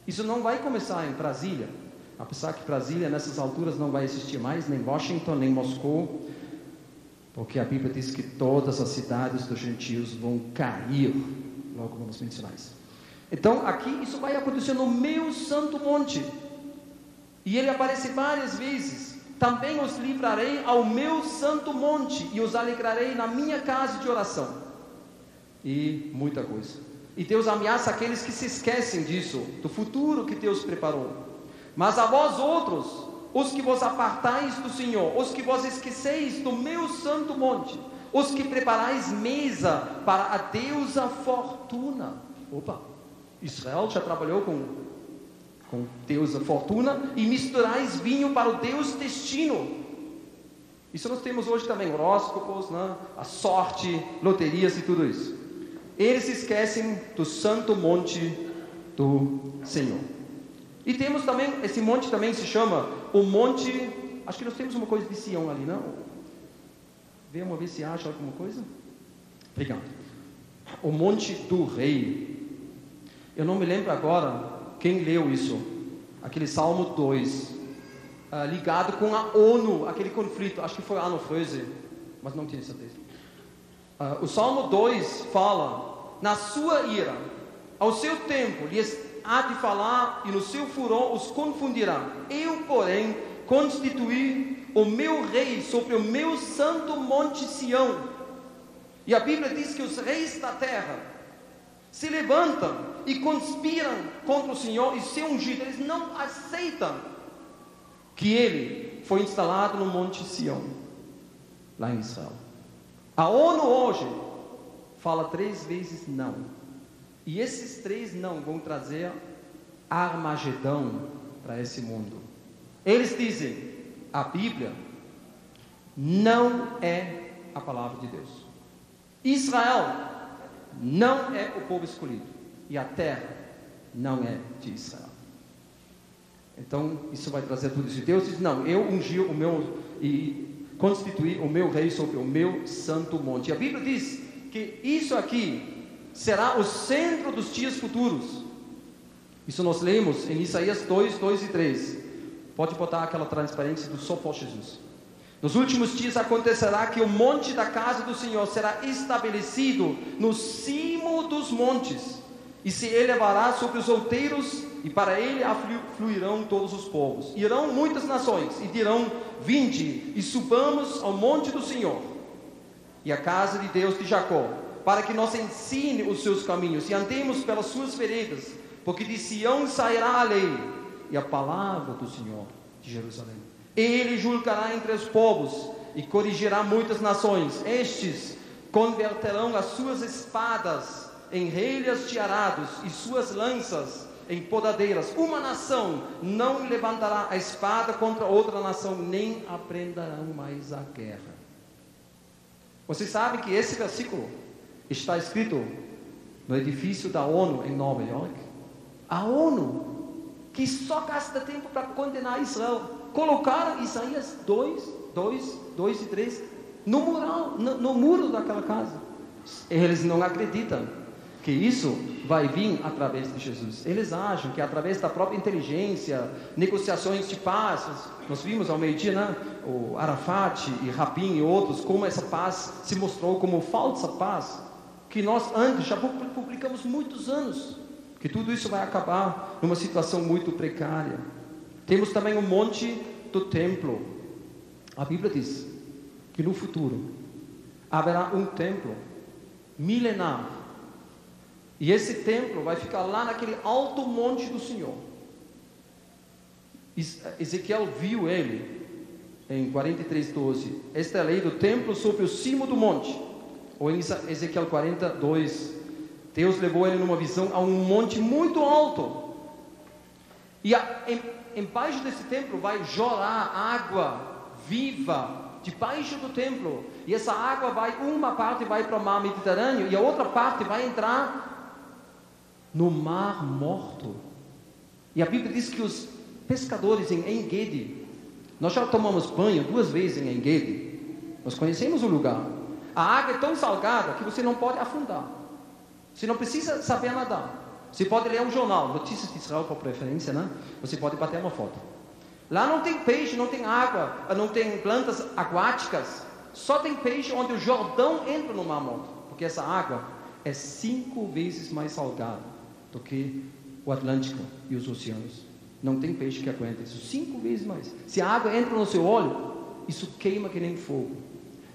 Isso não vai começar em Brasília, apesar que Brasília nessas alturas não vai existir mais, nem Washington, nem Moscou, porque a Bíblia diz que todas as cidades dos gentios vão cair. Logo vamos mencionar isso. Então aqui isso vai acontecer no meu santo monte, e ele aparece várias vezes. Também os livrarei ao meu santo monte, e os alegrarei na minha casa de oração. E muita coisa. E Deus ameaça aqueles que se esquecem disso, do futuro que Deus preparou. Mas a vós outros, os que vos apartais do Senhor, os que vos esqueceis do meu santo monte, os que preparais mesa para a deusa Fortuna. Opa, Israel já trabalhou com deusa Fortuna, e misturais vinho para o Deus Destino. Isso nós temos hoje também, horóscopos, né? A sorte, loterias e tudo isso. Eles se esquecem do santo monte do Senhor. E temos também, esse monte também se chama o monte, acho que nós temos uma coisa de Sião ali, não? Vamos ver se acha alguma coisa. Obrigado. O Monte do Rei. Eu não me lembro agora quem leu isso. Aquele Salmo 2. Ligado com a ONU, aquele conflito. Acho que foi Arno Fröse, mas não tenho certeza. O Salmo 2 fala: na sua ira, ao seu tempo, lhes há de falar, e no seu furor os confundirá. Eu, porém, constituí o meu rei sobre o meu santo monte Sião. E a Bíblia diz que os reis da terra se levantam e conspiram contra o Senhor e seu ungido. Eles não aceitam que ele foi instalado no monte Sião, lá em Israel. A ONU hoje fala 3 vezes não. E esses 3 não vão trazer Armagedão para esse mundo. Eles dizem: a Bíblia não é a palavra de Deus. Israel não é o povo escolhido. E a terra não é de Israel. Então, isso vai trazer tudo isso. Deus diz: não, eu ungi o meu e constituí o meu rei sobre o meu santo monte. E a Bíblia diz que isso aqui será o centro dos dias futuros. Isso nós lemos em Isaías 2, 2 e 3. Pode botar aquela transparência do só for Jesus. Nos últimos dias acontecerá que o monte da casa do Senhor será estabelecido no cimo dos montes, e se elevará sobre os outeiros, e para ele afluirão todos os povos. Irão muitas nações e dirão: vinde e subamos ao monte do Senhor e à casa de Deus de Jacó, para que nos ensine os seus caminhos e andemos pelas suas veredas, porque de Sião sairá a lei e a palavra do Senhor de Jerusalém. Ele julgará entre os povos e corrigirá muitas nações. Estes converterão as suas espadas em relhas de arados e suas lanças em podadeiras. Uma nação não levantará a espada contra outra nação, nem aprenderão mais a guerra. Vocês sabem que esse versículo está escrito no edifício da ONU em Nova York? A ONU, que só gasta tempo para condenar Israel, colocaram Isaías 2 e 3 no mural, no muro daquela casa. Eles não acreditam que isso vai vir através de Jesus. Eles acham que através da própria inteligência, negociações de paz. Nós vimos ao meio-dia, né, o Arafat e Rabin e outros, como essa paz se mostrou como falsa paz, que nós antes já publicamos muitos anos, que tudo isso vai acabar numa situação muito precária. Temos também o monte do templo. A Bíblia diz que no futuro haverá um templo milenar. E esse templo vai ficar lá naquele alto monte do Senhor. Ezequiel viu ele em 43:12. Esta é a lei do templo sobre o cimo do monte. Ou em Ezequiel 42, Deus levou ele numa visão a um monte muito alto. E embaixo desse templo vai jorrar água viva, debaixo do templo. E essa água uma parte vai para o mar Mediterrâneo e a outra parte vai entrar no mar morto. E a Bíblia diz que os pescadores em En-Gedi, nós já tomamos banho 2 vezes em En-Gedi, nós conhecemos o lugar. A água é tão salgada que você não pode afundar, você não precisa saber nadar. Você pode ler um jornal, Notícias de Israel por preferência, né? Você pode bater uma foto. Lá não tem peixe, não tem água, não tem plantas aquáticas, só tem peixe onde o Jordão entra no mar morto, porque essa água é 5 vezes mais salgada do que o Atlântico e os oceanos. Não tem peixe que aguenta isso, 5 vezes mais. Se a água entra no seu olho, isso queima que nem fogo.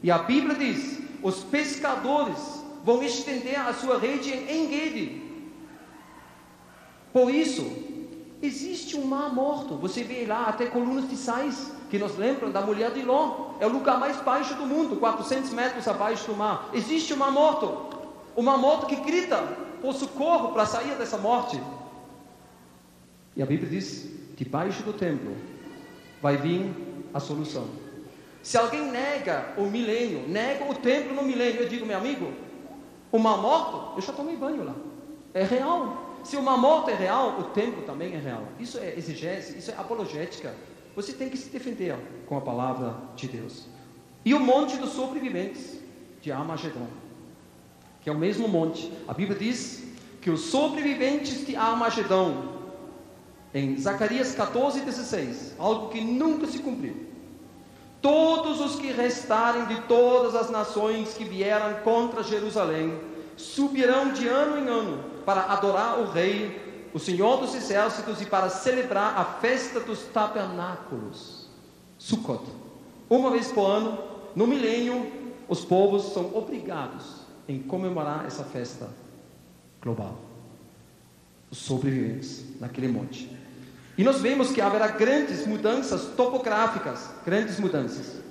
E a Bíblia diz: os pescadores vão estender a sua rede em En-Gedi. Por isso, existe um mar morto. Você vê lá até colunas de sais, que nos lembram da mulher de Ló. É o lugar mais baixo do mundo, 400 metros abaixo do mar. Existe um mar morto. Um mar morto que grita por socorro para sair dessa morte. E a Bíblia diz: debaixo do templo vai vir a solução. Se alguém nega o milênio, nega o templo no milênio, eu digo: meu amigo, o mar morto, eu já tomei banho lá. É real. Se o mar morto é real, o templo também é real. Isso é exegese, isso é apologética. Você tem que se defender com a palavra de Deus. e o monte dos sobreviventes de Armagedon, que é o mesmo monte. A Bíblia diz que os sobreviventes de Armagedon, em Zacarias 14:16, algo que nunca se cumpriu, todos os que restarem de todas as nações que vieram contra Jerusalém subirão de ano em ano para adorar o Rei, o Senhor dos Exércitos, e para celebrar a festa dos tabernáculos, Sukkot. Uma vez por ano, no milênio, os povos são obrigados em comemorar essa festa global. Os sobreviventes naquele monte. E nós vemos que haverá grandes mudanças topográficas, grandes mudanças.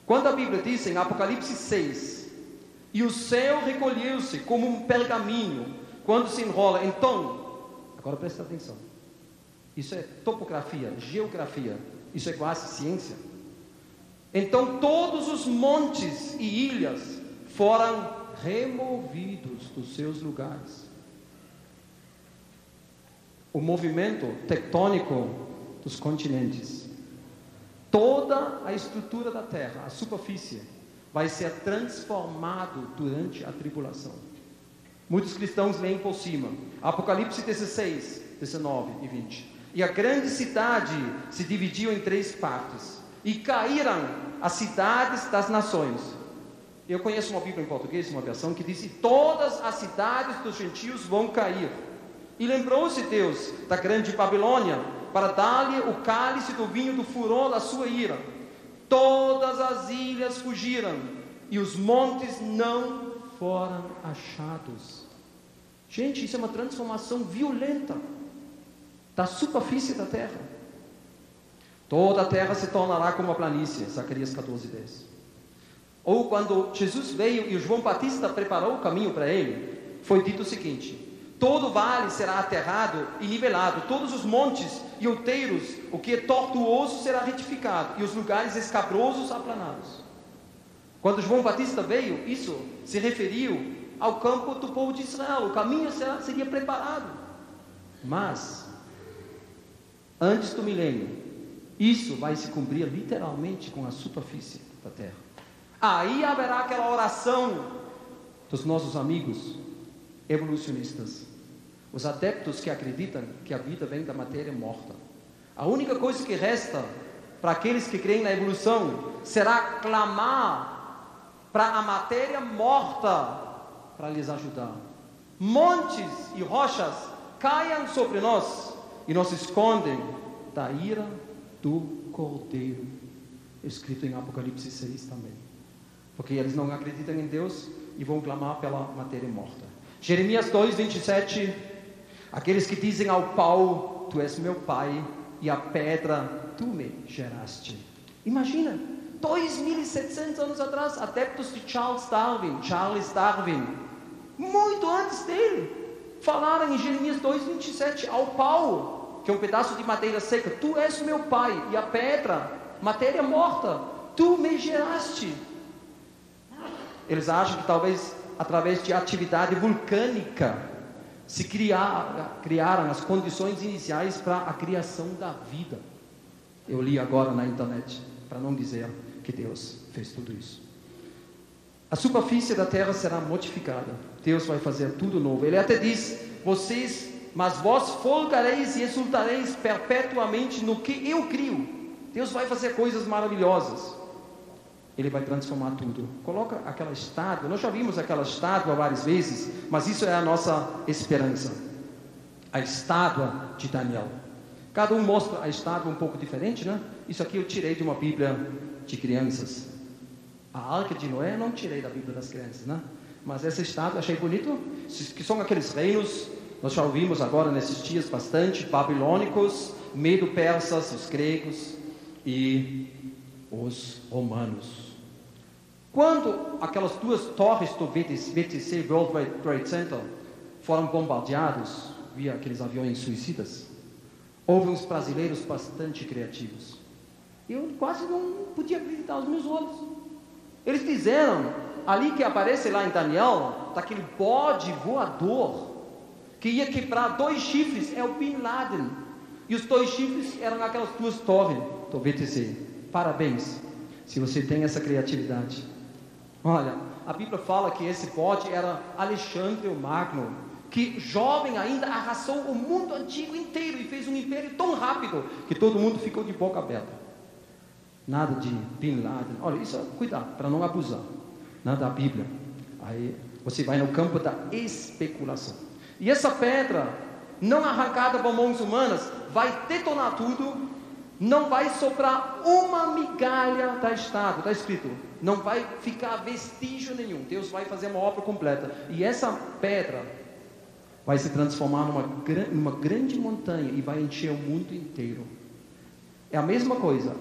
Quando a Bíblia diz em Apocalipse 6, e o céu recolheu-se como um pergaminho, quando se enrola, então, agora presta atenção, isso é topografia, geografia, isso é quase ciência. Então todos os montes e ilhas foram removidos dos seus lugares. O movimento tectônico dos continentes, toda a estrutura da terra, a superfície, vai ser transformado durante a tribulação. Muitos cristãos leem por cima, Apocalipse 16, 19 e 20. E a grande cidade se dividiu em 3 partes, e caíram as cidades das nações. Eu conheço uma Bíblia em português, uma versão que diz: e todas as cidades dos gentios vão cair. E lembrou-se Deus da grande Babilônia, para dar-lhe o cálice do vinho do furor da sua ira. Todas as ilhas fugiram, e os montes não foram achados. Gente, isso é uma transformação violenta da superfície da terra. Toda a terra se tornará como uma planície, Zacarias 14:10. Ou quando Jesus veio e o João Batista preparou o caminho para ele, foi dito o seguinte: todo vale será aterrado e nivelado, todos os montes e outeiros, o que é tortuoso será retificado, e os lugares escabrosos aplanados. Quando João Batista veio, isso se referiu ao campo do povo de Israel, o caminho seria preparado. Mas, antes do milênio, isso vai se cumprir literalmente com a superfície da terra. Aí haverá aquela oração dos nossos amigos evolucionistas, os adeptos que acreditam que a vida vem da matéria morta. A única coisa que resta para aqueles que creem na evolução será clamar para a matéria morta para lhes ajudar. Montes e rochas caiam sobre nós e nos escondem da ira do Cordeiro, escrito em Apocalipse 6 também, porque eles não acreditam em Deus e vão clamar pela matéria morta. Jeremias 2:27, aqueles que dizem ao pau, tu és meu pai, e à pedra, tu me geraste. Imagina, 2.700 anos atrás, adeptos de Charles Darwin, muito antes dele, falaram em Jeremias 2:27 ao pau, que é um pedaço de madeira seca, tu és meu pai, e a pedra, matéria morta, tu me geraste. Eles acham que talvez através de atividade vulcânica se criaram as condições iniciais para a criação da vida. Eu li agora na internet, para não dizer que Deus fez tudo isso. A superfície da terra será modificada. Deus vai fazer tudo novo. Ele até diz: mas vós folgareis e exultareis perpetuamente no que eu crio. Deus vai fazer coisas maravilhosas. Ele vai transformar tudo. Coloca aquela estátua. Nós já vimos aquela estátua várias vezes, mas isso é a nossa esperança. A estátua de Daniel. Cada um mostra a estátua um pouco diferente, né? Isso aqui eu tirei de uma Bíblia de crianças. A Arca de Noé eu não tirei da Bíblia das crianças, né? Mas essa estátua achei bonito, que são aqueles reinos, nós já ouvimos agora nesses dias bastante, babilônicos, medo-persas, os gregos e os romanos. Quando aquelas 2 torres do VTC, World Trade Center, foram bombardeados via aqueles aviões suicidas, houve uns brasileiros bastante criativos. Eu quase não podia acreditar aos meus olhos. Eles fizeram, ali que aparece lá em Daniel, daquele bode voador, que ia quebrar 2 chifres, é o Bin Laden. E os 2 chifres eram aquelas 2 torres do VTC. Parabéns. Se você tem essa criatividade. Olha, a Bíblia fala que esse bode era Alexandre o Magno, que jovem ainda arrasou o mundo antigo inteiro e fez um império tão rápido que todo mundo ficou de boca aberta. Nada de Bin Laden. Olha, isso, cuidado, para não abusar. Nada da Bíblia. Aí você vai no campo da especulação. E essa pedra, não arrancada por mãos humanas, vai detonar tudo, não vai sobrar uma migalha da estátua, está escrito, não vai ficar vestígio nenhum, Deus vai fazer uma obra completa, e essa pedra vai se transformar numa grande montanha, e vai encher o mundo inteiro. É a mesma coisa,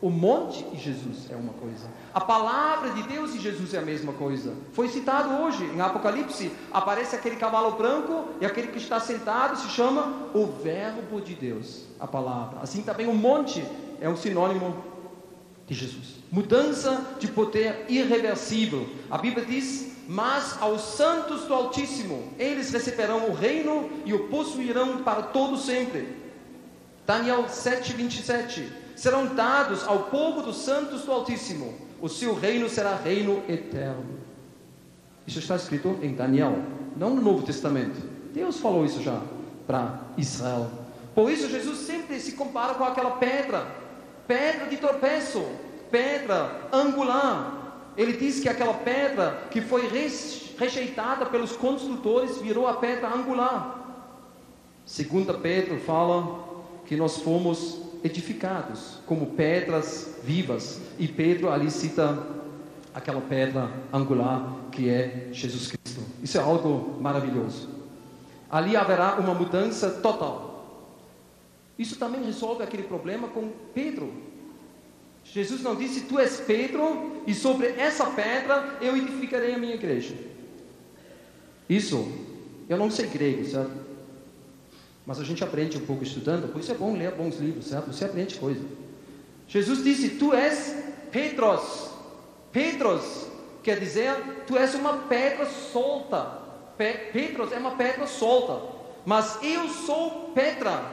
o monte e Jesus é uma coisa, a palavra de Deus e Jesus é a mesma coisa. Foi citado hoje em Apocalipse, aparece aquele cavalo branco, e aquele que está sentado se chama o Verbo de Deus, a palavra. Assim também o monte é um sinônimo de Jesus. Mudança de poder irreversível. A Bíblia diz: mas aos santos do Altíssimo, eles receberão o reino e o possuirão para todo sempre. Daniel 7:27. Serão dados ao povo dos santos do Altíssimo, o seu reino será reino eterno. Isso está escrito em Daniel, não no Novo Testamento. Deus falou isso já para Israel. Por isso Jesus sempre se compara com aquela pedra de tropeço, pedra angular. Ele diz que aquela pedra que foi rejeitada pelos construtores virou a pedra angular. 2 Pedro fala que nós fomos edificados como pedras vivas, e Pedro ali cita aquela pedra angular que é Jesus Cristo. Isso é algo maravilhoso. Ali haverá uma mudança total. Isso também resolve aquele problema com Pedro. Jesus não disse: tu és Pedro, e sobre essa pedra eu edificarei a minha igreja. Isso, eu não sei grego, certo? Mas a gente aprende um pouco estudando, por isso é bom ler bons livros, certo? Você aprende coisa. Jesus disse: tu és Petros. Petros quer dizer, tu és uma pedra solta. Petros é uma pedra solta. Mas eu sou Petra.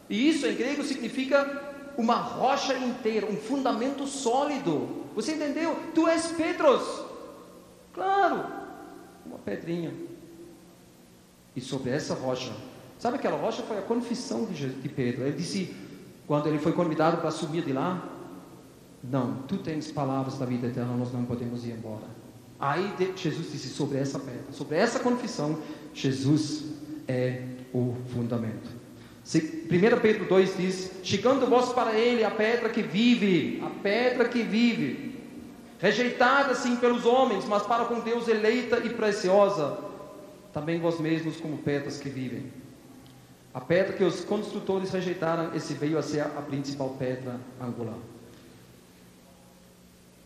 E isso em grego significa uma rocha inteira, um fundamento sólido. Você entendeu? Tu és Petros. Claro, uma pedrinha. E sobre essa rocha, sabe aquela rocha? Foi a confissão de Pedro. Ele disse, quando ele foi convidado para subir de lá: não, tu tens palavras da vida eterna, nós não podemos ir embora. Aí Jesus disse: sobre essa pedra, sobre essa confissão, Jesus é o fundamento. 1 Pedro 2 diz: chegando vós para ele, a pedra que vive, rejeitada sim pelos homens, mas para com Deus eleita e preciosa, também vós mesmos como pedras que vivem. A pedra que os construtores rejeitaram, esse veio a ser a principal pedra angular.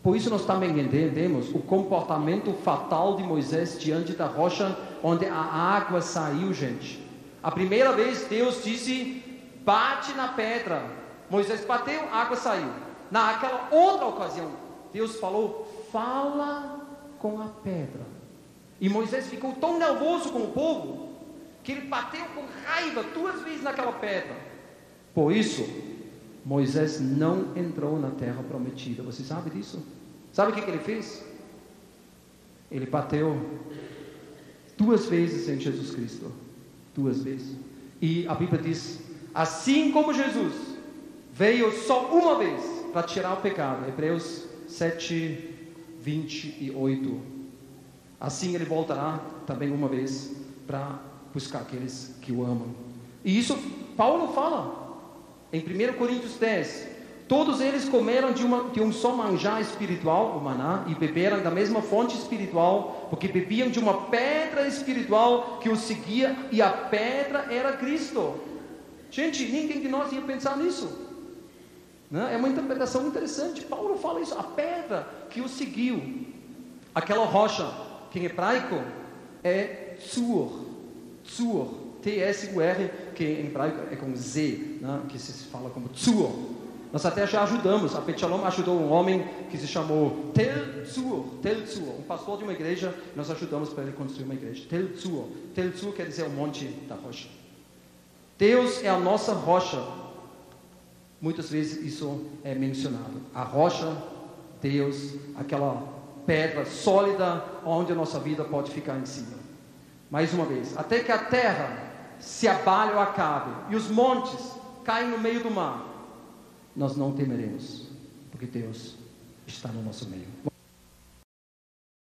Por isso nós também entendemos o comportamento fatal de Moisés diante da rocha onde a água saiu, gente. A primeira vez Deus disse: bate na pedra. Moisés bateu, a água saiu. Naquela outra ocasião, Deus falou: fala com a pedra. E Moisés ficou tão nervoso com o povo que ele bateu com raiva 2 vezes naquela pedra. Por isso, Moisés não entrou na terra prometida. Você sabe disso? Sabe o que ele fez? Ele bateu 2 vezes em Jesus Cristo. 2 vezes. E a Bíblia diz: assim como Jesus veio só uma vez para tirar o pecado, Hebreus 7:28, assim ele voltará também uma vez para buscar aqueles que o amam. E isso Paulo fala em 1 Coríntios 10: todos eles comeram de um só manjar espiritual, o maná, e beberam da mesma fonte espiritual, porque bebiam de uma pedra espiritual que os seguia, e a pedra era Cristo. Gente, ninguém de nós ia pensar nisso, né? É uma interpretação interessante. Paulo fala isso: a pedra que os seguiu, aquela rocha, que em hebraico é Tzur, T-S-U-R, que em hebraico é com Z, né? Que se fala como Tzur. Nós até já ajudamos, a Bet Shalom ajudou um homem que se chamou Tel Tzur, um pastor de uma igreja. Nós ajudamos para ele construir uma igreja. Tel Tzur quer dizer o monte da rocha. Deus é a nossa rocha. Muitas vezes isso é mencionado. A rocha Deus, aquela pedra sólida onde a nossa vida pode ficar em cima. Mais uma vez, até que a terra se abale ou acabe e os montes caem no meio do mar, nós não temeremos, porque Deus está no nosso meio.